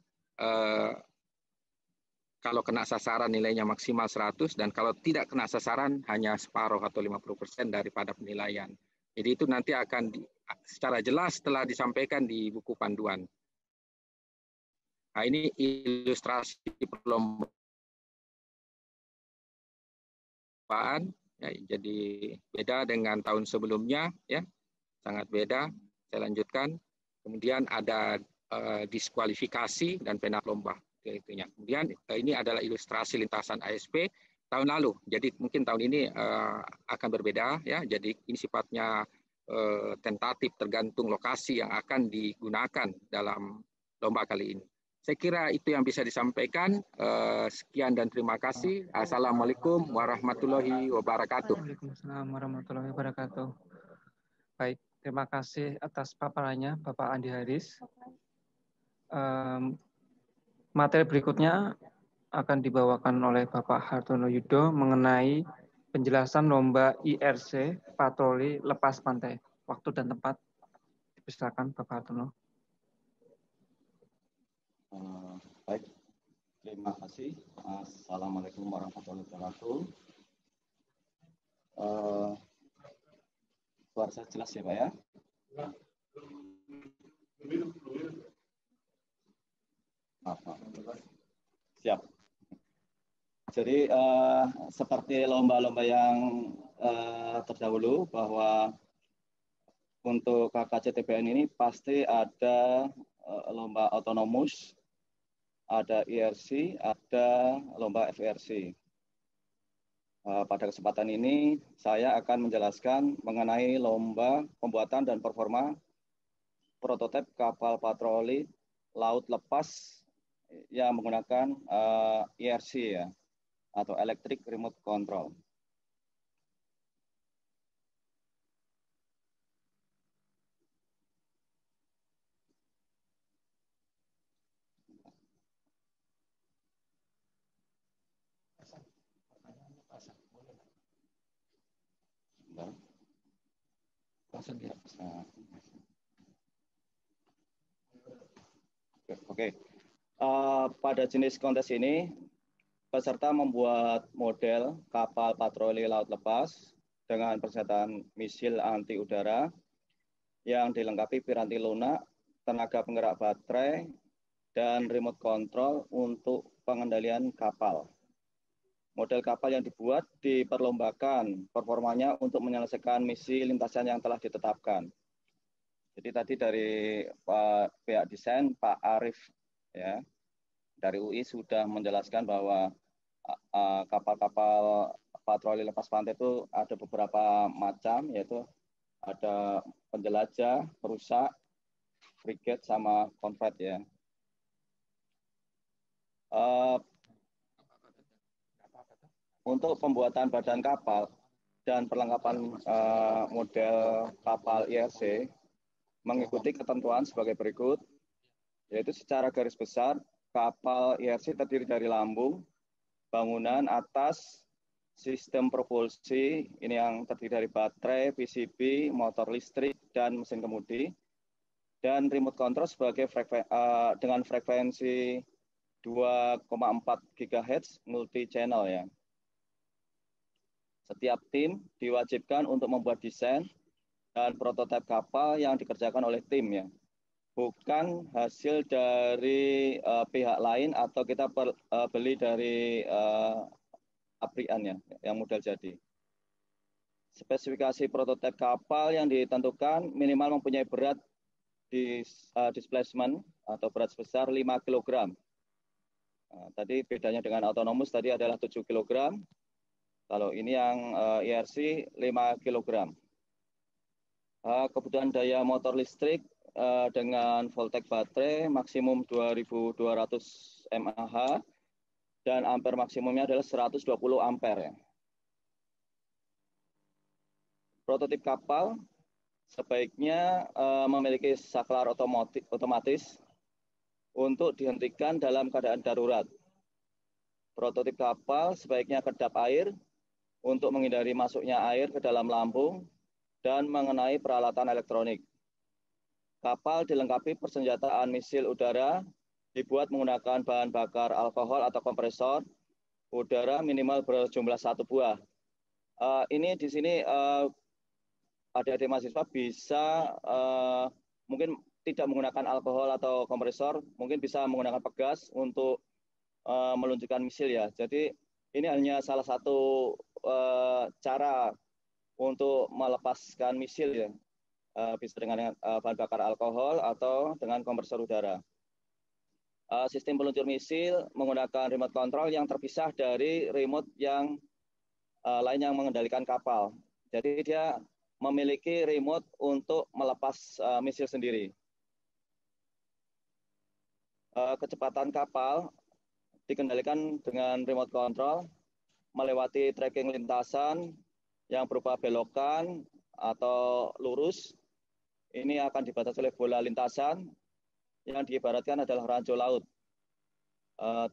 kalau kena sasaran nilainya maksimal 100, dan kalau tidak kena sasaran hanya separuh atau 50% daripada penilaian. Jadi itu nanti akan secara jelas telah disampaikan di buku panduan. Nah, ini ilustrasi perlombaan, ya, jadi beda dengan tahun sebelumnya, ya, sangat beda. Saya lanjutkan. Kemudian ada diskualifikasi dan penat lomba. Itunya. Kemudian ini adalah ilustrasi lintasan ASP tahun lalu. Jadi mungkin tahun ini akan berbeda, ya. Jadi ini sifatnya tentatif tergantung lokasi yang akan digunakan dalam lomba kali ini. Saya kira itu yang bisa disampaikan. Sekian dan terima kasih. Assalamualaikum warahmatullahi wabarakatuh. Waalaikumsalam warahmatullahi wabarakatuh. Baik, terima kasih atas paparannya Bapak Andi Haris. Materi berikutnya akan dibawakan oleh Bapak Hartono Yudo mengenai penjelasan lomba IRC patroli lepas pantai. Waktu dan tempat dipersilakan Bapak Hartono. Baik, terima kasih. Assalamualaikum warahmatullahi wabarakatuh. Suara saya jelas ya Pak ya? Siap. Jadi seperti lomba-lomba yang terdahulu bahwa untuk KKCTBN ini pasti ada lomba autonomous, ada IRC, ada lomba FRC. Pada kesempatan ini saya akan menjelaskan mengenai lomba pembuatan dan performa prototipe kapal patroli laut lepas yang menggunakan IRC, ya, atau Electric Remote Control. Oke. Pada jenis kontes ini, peserta membuat model kapal patroli laut lepas dengan persenjataan misil anti udara yang dilengkapi piranti lunak, tenaga penggerak baterai, dan remote control untuk pengendalian kapal. Model kapal yang dibuat diperlombakan performanya untuk menyelesaikan misi lintasan yang telah ditetapkan. Jadi tadi dari pihak desain Pak Arif, ya, dari UI sudah menjelaskan bahwa kapal-kapal patroli lepas pantai itu ada beberapa macam, yaitu ada penjelajah, perusak, frigate, sama konvoy, ya. Untuk pembuatan badan kapal dan perlengkapan model kapal IRC mengikuti ketentuan sebagai berikut, yaitu secara garis besar, kapal IRC terdiri dari lambung, bangunan, atas, sistem propulsi, ini yang terdiri dari baterai, PCB, motor listrik, dan mesin kemudi, dan remote control sebagai dengan frekuensi 2,4 GHz multi-channel, ya. Setiap tim diwajibkan untuk membuat desain dan prototipe kapal yang dikerjakan oleh tim, ya, bukan hasil dari pihak lain atau kita beli dari aprian, ya, yang model jadi. Spesifikasi prototipe kapal yang ditentukan minimal mempunyai berat displacement atau berat sebesar 5 kg. Nah, tadi bedanya dengan autonomous tadi adalah 7 kg. Kalau ini yang IRC 5 kg. Kebutuhan daya motor listrik dengan voltage baterai maksimum 2200 mAh dan ampere maksimumnya adalah 120 ampere. Prototip kapal sebaiknya memiliki saklar otomatis untuk dihentikan dalam keadaan darurat. Prototip kapal sebaiknya kedap air untuk menghindari masuknya air ke dalam lambung dan mengenai peralatan elektronik. Kapal dilengkapi persenjataan misil udara dibuat menggunakan bahan bakar alkohol atau kompresor udara minimal berjumlah 1 buah. Ini di sini adik-adik mahasiswa bisa mungkin tidak menggunakan alkohol atau kompresor, mungkin bisa menggunakan pegas untuk meluncurkan misil ya. Jadi ini hanya salah satu cara untuk melepaskan misil ya. Bisa dengan bahan bakar alkohol atau dengan kompresor udara. Sistem peluncur misil menggunakan remote control yang terpisah dari remote yang lain yang mengendalikan kapal. Jadi dia memiliki remote untuk melepas misil sendiri. Kecepatan kapal dikendalikan dengan remote control melewati tracking lintasan yang berupa belokan atau lurus. Ini akan dibatasi oleh bola lintasan yang diibaratkan adalah ranjau laut.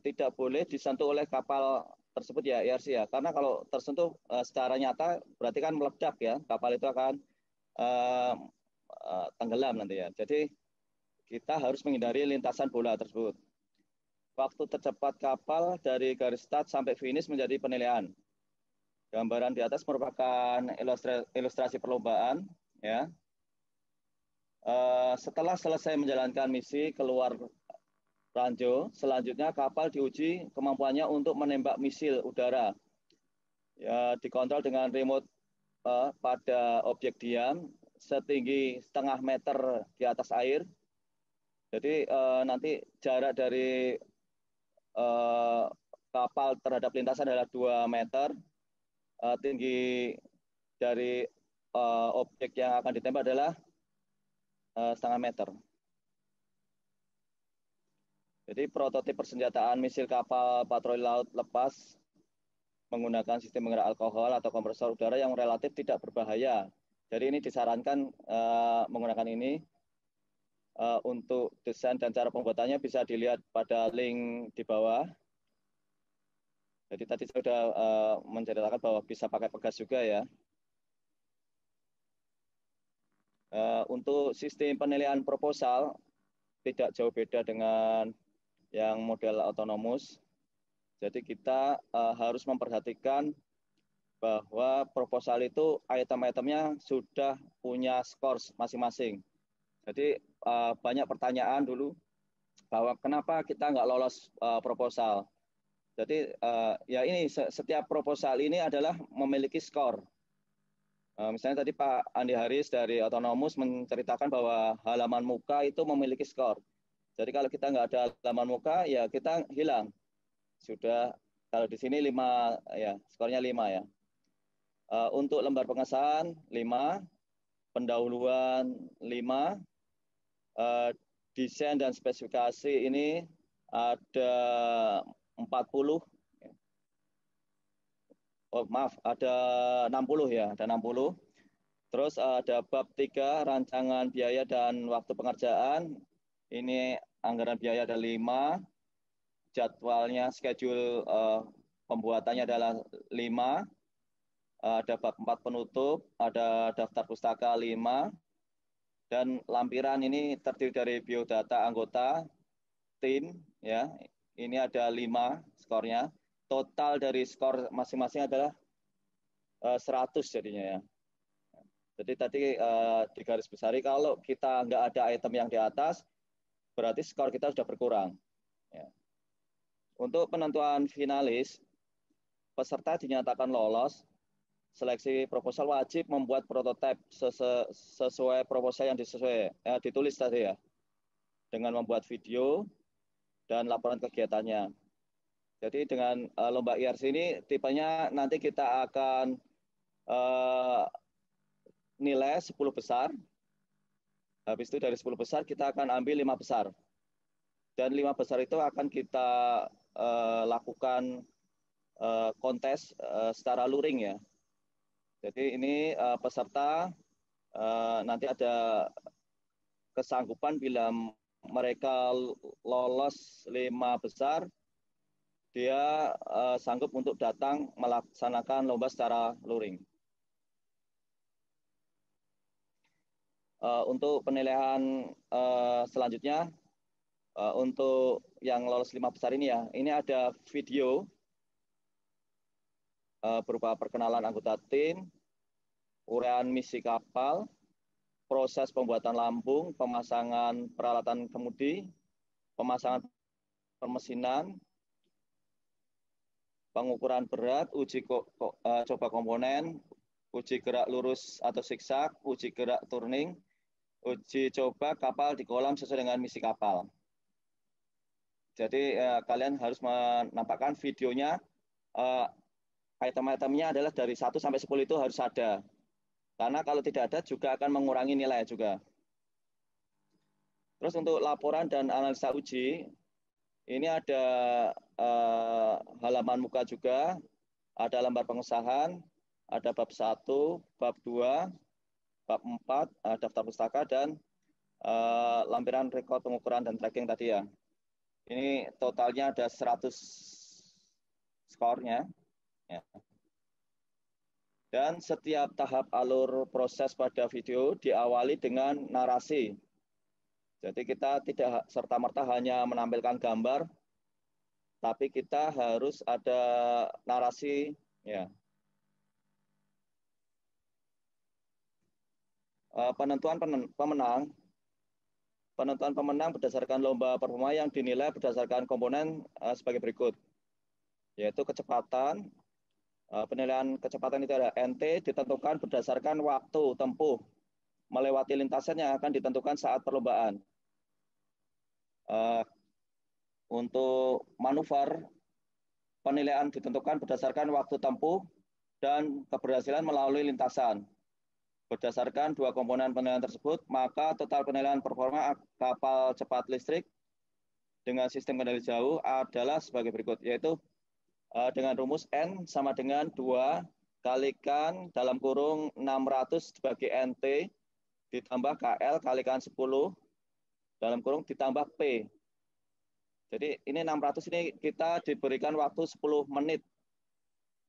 Tidak boleh disentuh oleh kapal tersebut ya IRC ya, karena kalau tersentuh secara nyata berarti kan meledak ya, kapal itu akan tenggelam nanti ya. Jadi kita harus menghindari lintasan bola tersebut. Waktu tercepat kapal dari garis start sampai finish menjadi penilaian. Gambaran di atas merupakan ilustrasi perlombaan ya. Setelah selesai menjalankan misi keluar ranjau, selanjutnya kapal diuji kemampuannya untuk menembak misil udara. Ya, dikontrol dengan remote pada objek diam setinggi 0,5 meter di atas air. Jadi nanti jarak dari kapal terhadap lintasan adalah 2 meter. Tinggi dari objek yang akan ditembak adalah 0,5 meter. Jadi prototip persenjataan misil kapal patroli laut lepas menggunakan sistem penggerak alkohol atau kompresor udara yang relatif tidak berbahaya. Jadi ini disarankan menggunakan ini untuk desain dan cara pembuatannya bisa dilihat pada link di bawah. Jadi tadi saya sudah menceritakan bahwa bisa pakai pegas juga ya. Untuk sistem penilaian proposal tidak jauh beda dengan yang model autonomous. Jadi kita harus memperhatikan bahwa proposal itu item-itemnya sudah punya skor masing-masing. Jadi banyak pertanyaan dulu bahwa kenapa kita nggak lolos proposal. Jadi ya ini setiap proposal ini adalah memiliki skor. Misalnya tadi Pak Andi Haris dari Autonomous menceritakan bahwa halaman muka itu memiliki skor. Jadi kalau kita nggak ada halaman muka, ya kita hilang. Sudah, kalau di sini 5, ya skornya 5 ya. Untuk lembar pengesahan 5, pendahuluan 5, desain dan spesifikasi ini ada 40. Oh maaf, ada 60 ya, ada 60. Terus ada bab 3, rancangan biaya dan waktu pengerjaan. Ini anggaran biaya ada 5. Jadwalnya, schedule pembuatannya adalah 5. Ada bab 4 penutup, ada daftar pustaka 5. Dan lampiran ini terdiri dari biodata anggota, tim, ya. Ini ada 5 skornya. Total dari skor masing-masing adalah 100 jadinya ya. Jadi tadi di garis besari kalau kita nggak ada item yang di atas, berarti skor kita sudah berkurang. Ya. Untuk penentuan finalis, peserta dinyatakan lolos seleksi proposal wajib membuat prototipe sesuai proposal yang ditulis tadi ya, dengan membuat video dan laporan kegiatannya. Jadi dengan lomba IRC ini tipenya nanti kita akan nilai 10 besar. Habis itu dari 10 besar kita akan ambil 5 besar. Dan 5 besar itu akan kita lakukan kontes secara luring ya. Jadi ini peserta nanti ada kesanggupan bila mereka lolos 5 besar, dia sanggup untuk datang melaksanakan lomba secara luring. Untuk penilaian selanjutnya, untuk yang lolos 5 besar ini ya, ini ada video berupa perkenalan anggota tim, uraian misi kapal, proses pembuatan lambung, pemasangan peralatan kemudi, pemasangan permesinan, pengukuran berat, uji coba komponen, uji gerak lurus atau zigzag, uji gerak turning, uji coba kapal di kolam sesuai dengan misi kapal. Jadi kalian harus menampakkan videonya, item-itemnya adalah dari 1 sampai 10 itu harus ada. Karena kalau tidak ada juga akan mengurangi nilai juga. Terus untuk laporan dan analisa uji, ini ada halaman muka juga, ada lembar pengesahan, ada bab 1, bab 2, bab 4, daftar pustaka, dan lampiran rekod pengukuran dan tracking tadi ya. Ini totalnya ada 100 skornya. Ya. Dan setiap tahap alur proses pada video diawali dengan narasi. Jadi kita tidak serta-merta hanya menampilkan gambar, tapi kita harus ada narasi. Ya. Penentuan pemenang. Penentuan pemenang berdasarkan lomba performa yang dinilai berdasarkan komponen sebagai berikut, yaitu kecepatan. Penilaian kecepatan itu ada NT ditentukan berdasarkan waktu tempuh melewati lintasan yang akan ditentukan saat perlombaan. Untuk manuver, penilaian ditentukan berdasarkan waktu tempuh dan keberhasilan melalui lintasan. Berdasarkan 2 komponen penilaian tersebut, maka total penilaian performa kapal cepat listrik dengan sistem kendali jauh adalah sebagai berikut, yaitu dengan rumus N sama dengan 2 kalikan dalam kurung 600 dibagi NT ditambah KL kalikan 10 dalam kurung ditambah P. Jadi ini 600 ini kita diberikan waktu 10 menit.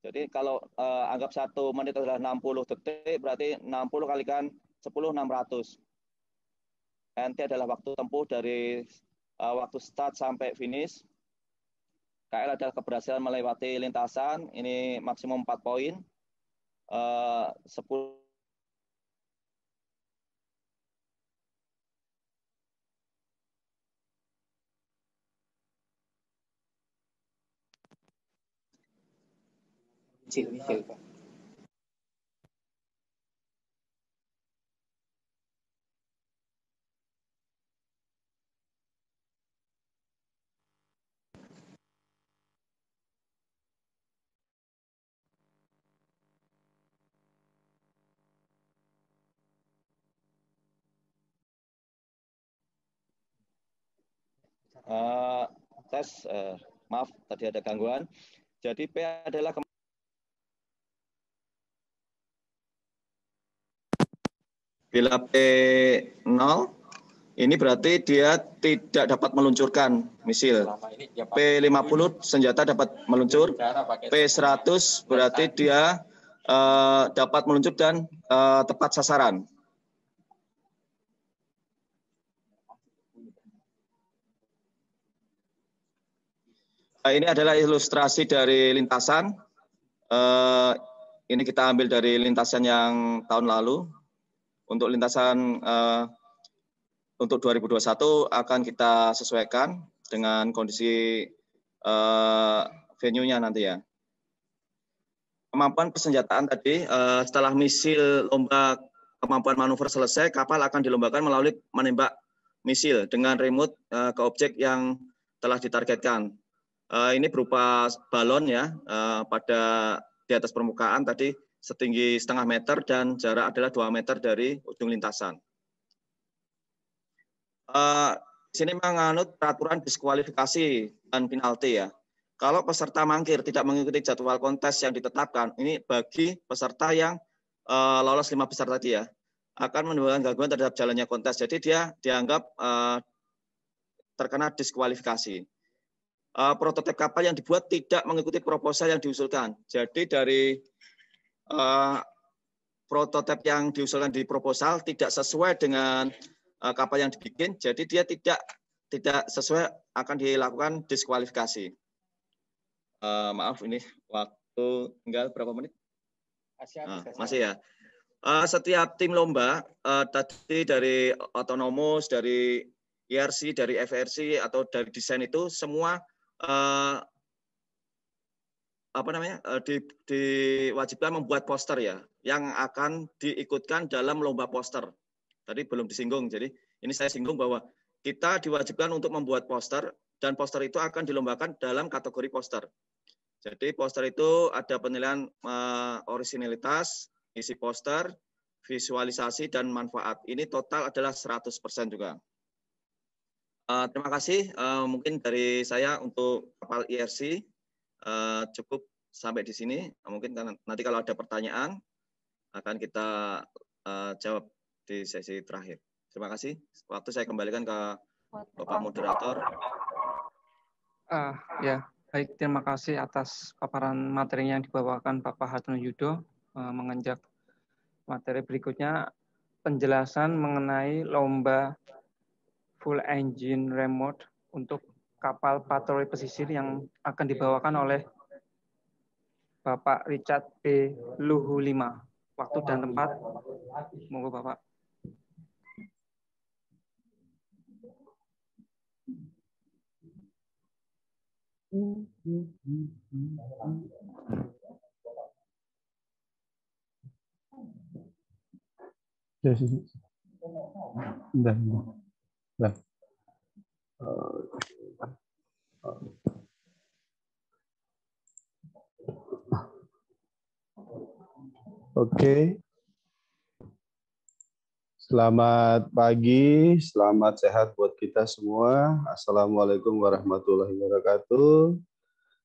Jadi kalau anggap 1 menit adalah 60 detik, berarti 60 kalikan 10, 600. NT adalah waktu tempuh dari waktu start sampai finish. KL adalah keberhasilan melewati lintasan, ini maksimum 4 poin. 10 Pak. Tes, maaf tadi ada gangguan. Jadi P adalah bila P 0, ini berarti dia tidak dapat meluncurkan misil. P50 senjata dapat meluncur. P100 berarti dia dapat meluncur dan tepat sasaran. Ini adalah ilustrasi dari lintasan. Ini kita ambil dari lintasan yang tahun lalu. Untuk lintasan untuk 2021 akan kita sesuaikan dengan kondisi venue-nya nanti ya. kemampuan persenjataan tadi, setelah misil lomba kemampuan manuver selesai, kapal akan dilombakan melalui menembak misil dengan remote ke objek yang telah ditargetkan. Ini berupa balon ya, pada di atas permukaan tadi setinggi 0,5 meter dan jarak adalah 2 meter dari ujung lintasan. Di sini menganut peraturan diskualifikasi dan penalti ya. Kalau peserta mangkir tidak mengikuti jadwal kontes yang ditetapkan, ini bagi peserta yang lolos 5 besar tadi ya, akan menimbulkan gangguan terhadap jalannya kontes. Jadi dia dianggap terkena diskualifikasi. Prototipe kapal yang dibuat tidak mengikuti proposal yang diusulkan. Jadi dari prototipe yang diusulkan di proposal tidak sesuai dengan kapal yang dibikin, jadi dia tidak sesuai, akan dilakukan diskualifikasi. Maaf, ini waktu tinggal berapa menit? Masih ya. Setiap tim lomba tadi dari Autonomous, dari IRC, dari FRC atau dari desain itu semua diwajibkan membuat poster ya, yang akan diikutkan dalam lomba poster. Tadi belum disinggung, jadi ini saya singgung bahwa kita diwajibkan untuk membuat poster, dan poster itu akan dilombakan dalam kategori poster. Jadi poster itu ada penilaian orisinalitas, isi poster, visualisasi, dan manfaat. Ini total adalah 100% juga. Terima kasih. Mungkin dari saya untuk kapal IRC cukup sampai di sini. Mungkin nanti kalau ada pertanyaan akan kita jawab di sesi terakhir. Terima kasih. Waktu saya kembalikan ke Bapak Moderator. Ya, baik. Terima kasih atas paparan materinya yang dibawakan Bapak Hartono Yudo. Menginjak materi berikutnya, penjelasan mengenai lomba full engine remote untuk kapal patroli pesisir yang akan dibawakan oleh Bapak Richard P. Luhu 5. Waktu dan tempat, monggo Bapak. Oke. Selamat pagi, selamat sehat buat kita semua. Assalamualaikum warahmatullahi wabarakatuh.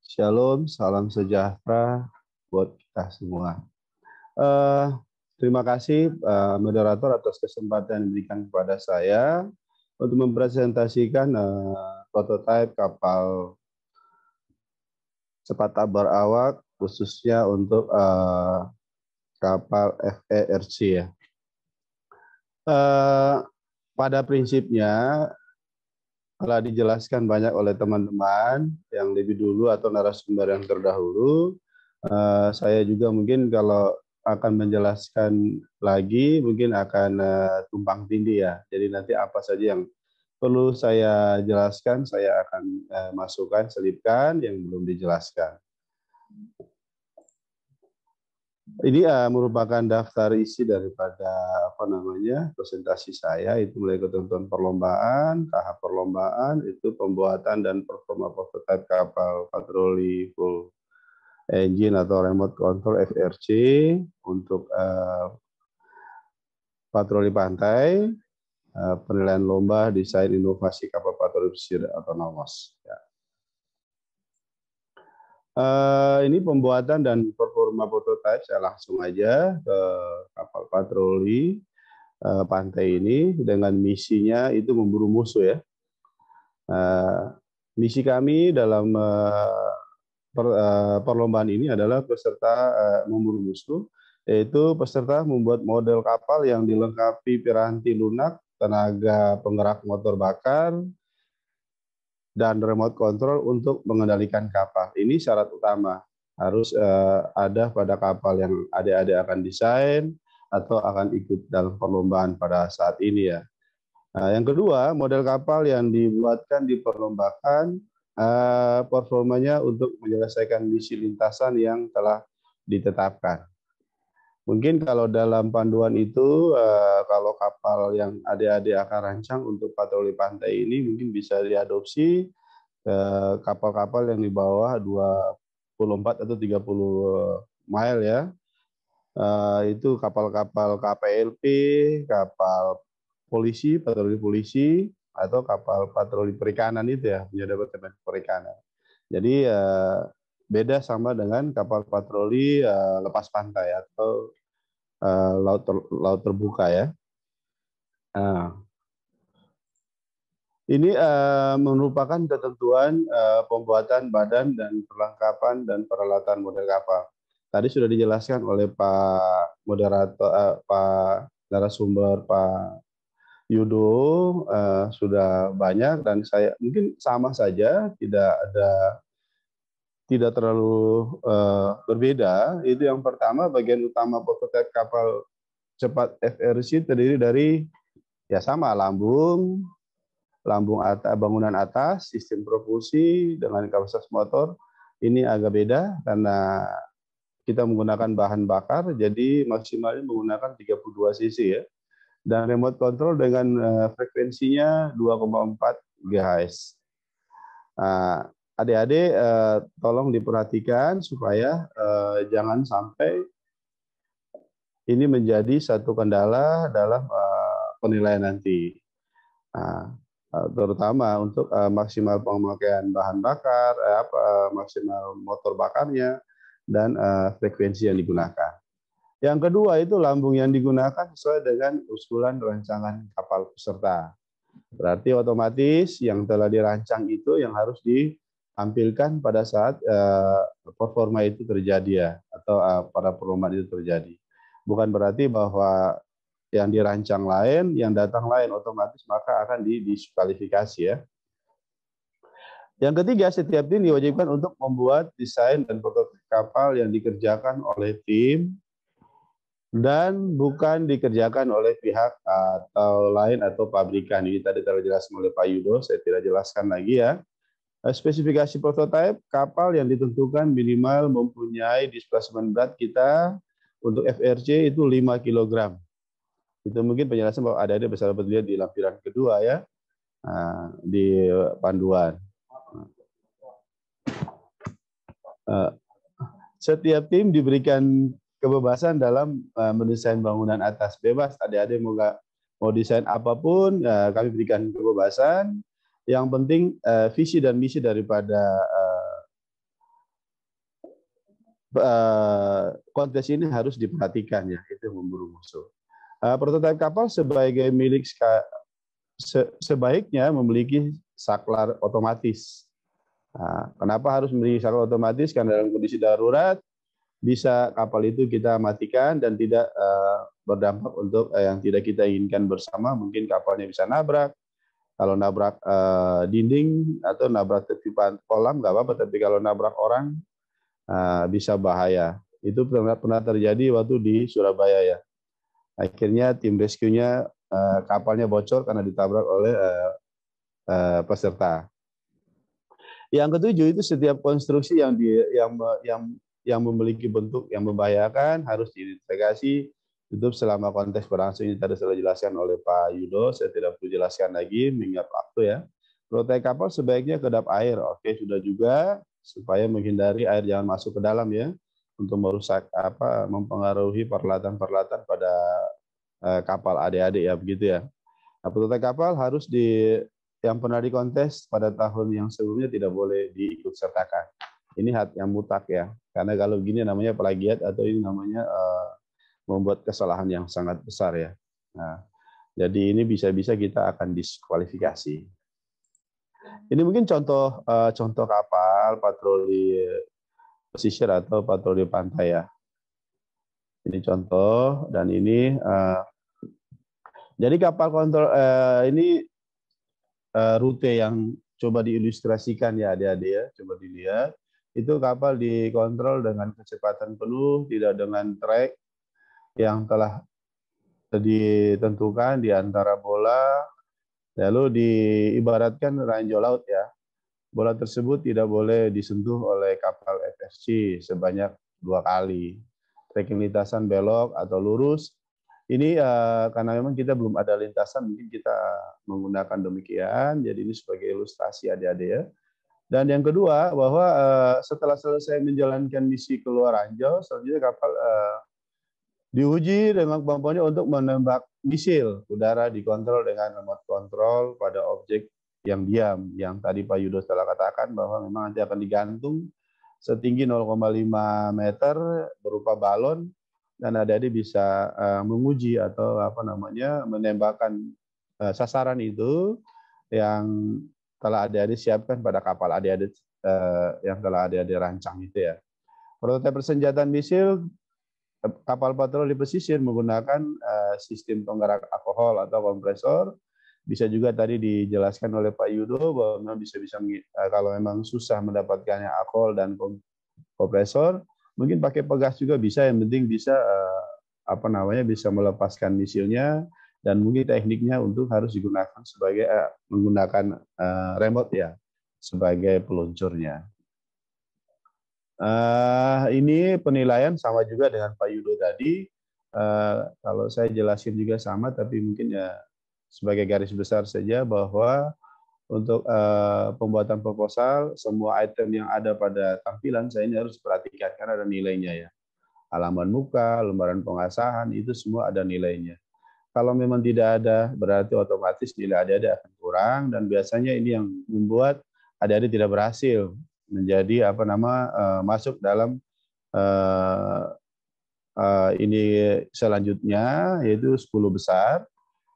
Shalom, salam sejahtera buat kita semua. Terima kasih moderator atas kesempatan yang diberikan kepada saya untuk mempresentasikan prototipe kapal cepat tabar awak, khususnya untuk kapal FERC ya. Pada prinsipnya telah dijelaskan banyak oleh teman-teman yang lebih dulu atau narasumber yang terdahulu. Saya juga mungkin kalau akan menjelaskan lagi mungkin akan tumpang tindih ya. Jadi nanti apa saja yang perlu saya jelaskan saya akan masukkan, selipkan yang belum dijelaskan. Ini merupakan daftar isi daripada presentasi saya, itu mulai ketentuan perlombaan, tahap perlombaan, itu pembuatan dan performa prototipe kapal patroli full engine atau remote control FRC untuk patroli pantai, penilaian lomba desain inovasi kapal patroli pesisir autonomous. Ya. Ini pembuatan dan performa prototipe, saya langsung aja ke kapal patroli pantai ini dengan misinya itu memburu musuh ya. Misi kami dalam perlombaan ini adalah peserta memburu musuh, yaitu peserta membuat model kapal yang dilengkapi piranti lunak, tenaga penggerak motor bakar, dan remote control untuk mengendalikan kapal. Ini syarat utama, harus ada pada kapal yang adik-adik akan desain atau akan ikut dalam perlombaan pada saat ini ya. Yang kedua, model kapal yang dibuatkan diperlombakan performanya untuk menyelesaikan misi lintasan yang telah ditetapkan. Mungkin kalau dalam panduan itu, kalau kapal yang adik-adik akan rancang untuk patroli pantai ini mungkin bisa diadopsi kapal-kapal yang di bawah 24 atau 30 mile ya. Itu kapal-kapal KPLP, kapal polisi, patroli polisi, atau kapal patroli perikanan itu ya, punya Departemen Perikanan. Jadi beda sama dengan kapal patroli lepas pantai atau laut terbuka ya. Ini merupakan ketentuan pembuatan badan dan perlengkapan dan peralatan model kapal. Tadi sudah dijelaskan oleh Pak Moderator, Pak narasumber, Pak Yudo, sudah banyak dan saya mungkin sama saja, tidak terlalu berbeda. Itu yang pertama, bagian utama prototipe kapal cepat FRC terdiri dari ya sama lambung atas, bangunan atas, sistem propulsi dengan kapasitas motor. Ini agak beda karena kita menggunakan bahan bakar, jadi maksimalnya menggunakan 32 cc ya. Dan remote control dengan frekuensinya 2,4 GHz. Adik-adik tolong diperhatikan supaya jangan sampai ini menjadi satu kendala dalam penilaian nanti. Terutama untuk maksimal pemakaian bahan bakar, maksimal motor bakarnya, dan frekuensi yang digunakan. Yang kedua itu lambung yang digunakan sesuai dengan usulan rancangan kapal peserta. Berarti otomatis yang telah dirancang itu yang harus ditampilkan pada saat performa itu terjadi ya, atau pada perlombaan itu terjadi. Bukan berarti bahwa yang dirancang lain, yang datang lain, otomatis maka akan didiskualifikasi ya. Yang ketiga, setiap tim diwajibkan untuk membuat desain dan prototipe kapal yang dikerjakan oleh tim dan bukan dikerjakan oleh pihak atau lain atau pabrikan. Ini tadi telah dijelaskan oleh Pak Yudo, saya tidak jelaskan lagi ya. Spesifikasi prototipe kapal yang ditentukan minimal mempunyai displacement berat kita untuk FRC itu 5 kg. Itu mungkin penjelasan bahwa ada bisa dapat lihat di lampiran kedua ya, di panduan. Setiap tim diberikan kebebasan dalam mendesain bangunan atas, bebas. Adik-adik mau desain apapun, kami berikan kebebasan. Yang penting visi dan misi daripada kontes ini harus diperhatikan ya, itu memburu musuh. Prototipe kapal sebagai milik sebaiknya memiliki saklar otomatis. Kenapa harus memiliki saklar otomatis? Karena dalam kondisi darurat bisa kapal itu kita matikan dan tidak berdampak untuk yang tidak kita inginkan bersama. Mungkin kapalnya bisa nabrak. Kalau nabrak dinding atau nabrak tepi kolam nggak apa-apa, tapi kalau nabrak orang bisa bahaya. Itu pernah terjadi waktu di Surabaya ya. Akhirnya tim rescue-nya kapalnya bocor karena ditabrak oleh peserta. Yang ketujuh itu setiap konstruksi yang memiliki bentuk yang membahayakan harus diidentifikasi, tutup selama konteks berlangsung. Ini tadi sudah dijelaskan oleh Pak Yudo, saya tidak perlu jelaskan lagi mengingat waktu ya. Prototipe kapal sebaiknya kedap air, oke sudah juga, supaya menghindari air jangan masuk ke dalam ya, untuk merusak mempengaruhi peralatan-peralatan pada kapal adik-adik ya, begitu ya. Nah, prototipe kapal harus yang pernah dikontes pada tahun yang sebelumnya tidak boleh diikut sertakan. Ini hak yang mutlak ya, karena kalau gini namanya plagiat atau ini namanya membuat kesalahan yang sangat besar ya. Nah, jadi ini bisa-bisa kita akan diskualifikasi. Ini mungkin contoh kapal patroli pesisir atau patroli pantai ya. Ini contoh dan ini jadi kapal kontrol ini rute yang coba diilustrasikan ya adik-adik ya, coba dilihat. Itu kapal dikontrol dengan kecepatan penuh, tidak dengan trek yang telah ditentukan di antara bola, lalu diibaratkan ranjau laut ya. Bola tersebut tidak boleh disentuh oleh kapal FSC sebanyak 2 kali. Tracking lintasan belok atau lurus. Ini karena memang kita belum ada lintasan, mungkin kita menggunakan demikian. Jadi ini sebagai ilustrasi adik-adik ya. Dan yang kedua, bahwa setelah selesai menjalankan misi keluar ranjau, selanjutnya kapal diuji dengan kemampuannya untuk menembak misil udara dikontrol dengan remote control pada objek yang diam. Yang tadi Pak Yudo telah katakan bahwa memang nanti akan digantung setinggi 0,5 meter berupa balon, dan adik-adik bisa menguji atau menembakkan sasaran itu yang telah adik-adik siapkan pada kapal adik-adik yang telah adik-adik rancang itu ya. Prototipe persenjataan misil kapal patroli pesisir menggunakan sistem penggerak alkohol atau kompresor. Bisa juga tadi dijelaskan oleh Pak Yudo bahwa memang bisa kalau memang susah mendapatkannya alkohol dan kompresor, mungkin pakai pegas juga bisa. Yang penting bisa bisa melepaskan misilnya, dan mungkin tekniknya untuk harus digunakan sebagai menggunakan remote ya sebagai peluncurnya. Ini penilaian sama juga dengan Pak Yudo tadi. Kalau saya jelasin juga sama, tapi mungkin ya sebagai garis besar saja bahwa untuk pembuatan proposal, semua item yang ada pada tampilan saya ini harus diperhatikan karena ada nilainya ya. Halaman muka, lembaran pengasahan, itu semua ada nilainya. Kalau memang tidak ada, berarti otomatis nilai adik-adik akan kurang, dan biasanya ini yang membuat adik-adik tidak berhasil menjadi masuk dalam ini selanjutnya, yaitu 10 besar,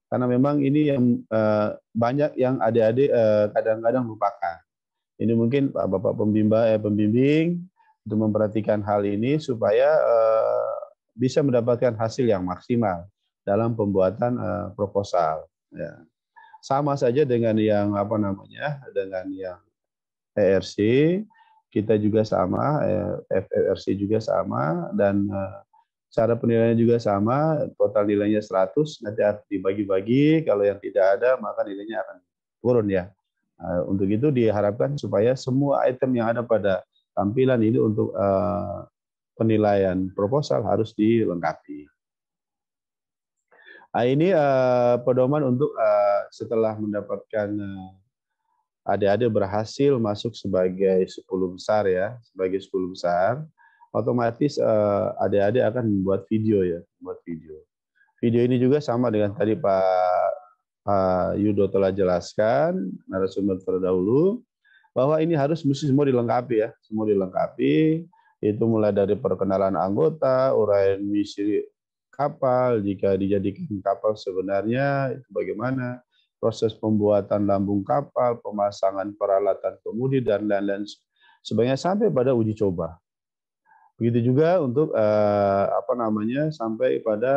karena memang ini yang banyak yang adik-adik kadang-kadang lupakan. Ini mungkin Bapak pembimbing untuk memperhatikan hal ini supaya bisa mendapatkan hasil yang maksimal dalam pembuatan proposal. Ya. Sama saja dengan yang dengan yang ERC, kita juga sama, FERC juga sama, dan cara penilaiannya juga sama, total nilainya 100, nanti dibagi-bagi, kalau yang tidak ada maka nilainya akan turun ya. Untuk itu diharapkan supaya semua item yang ada pada tampilan ini untuk penilaian proposal harus dilengkapi. Ini pedoman untuk setelah mendapatkan adik-adik berhasil masuk sebagai 10 besar ya, sebagai 10 besar, otomatis adik-adik akan membuat video ya, Video ini juga sama dengan tadi Pak Yudo telah jelaskan, narasumber terdahulu, bahwa ini mesti semua dilengkapi ya, semua dilengkapi, itu mulai dari perkenalan anggota, uraian misi kapal, jika dijadikan kapal sebenarnya itu bagaimana, proses pembuatan lambung kapal, pemasangan peralatan kemudi, dan lain-lain sebagainya sampai pada uji coba. Begitu juga untuk sampai pada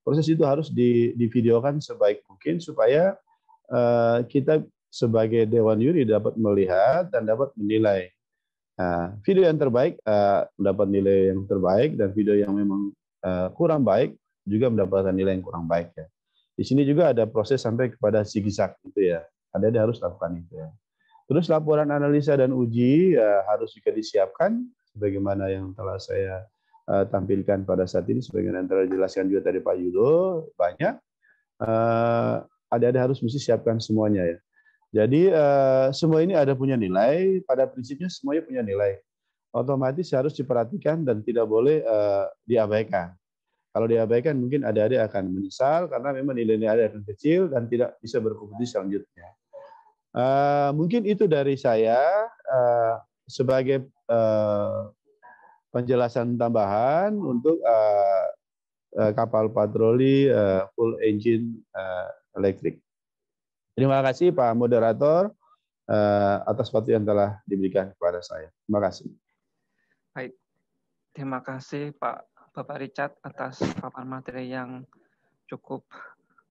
proses itu harus divideokan sebaik mungkin supaya kita sebagai Dewan Juri dapat melihat dan dapat menilai. Video yang terbaik mendapat nilai yang terbaik, dan video yang memang kurang baik juga mendapatkan nilai yang kurang baik ya. Di sini juga ada proses sampai kepada zigzag gitu ya. Ada harus lakukan itu ya. Terus laporan analisa dan uji harus juga disiapkan sebagaimana yang telah saya tampilkan pada saat ini, sebagaimana yang telah dijelaskan juga tadi Pak Yudo, banyak. Ada harus mesti siapkan semuanya ya. Jadi semua ini ada punya nilai, pada prinsipnya semuanya punya nilai. Otomatis harus diperhatikan dan tidak boleh diabaikan. Kalau diabaikan mungkin adik-adik akan menyesal karena memang nilai-nilai akan kecil dan tidak bisa berkompetisi selanjutnya. Mungkin itu dari saya sebagai penjelasan tambahan untuk kapal patroli full engine elektrik. Terima kasih Pak Moderator atas waktu yang telah diberikan kepada saya. Terima kasih. Baik, terima kasih Bapak Richard atas paparan materi yang cukup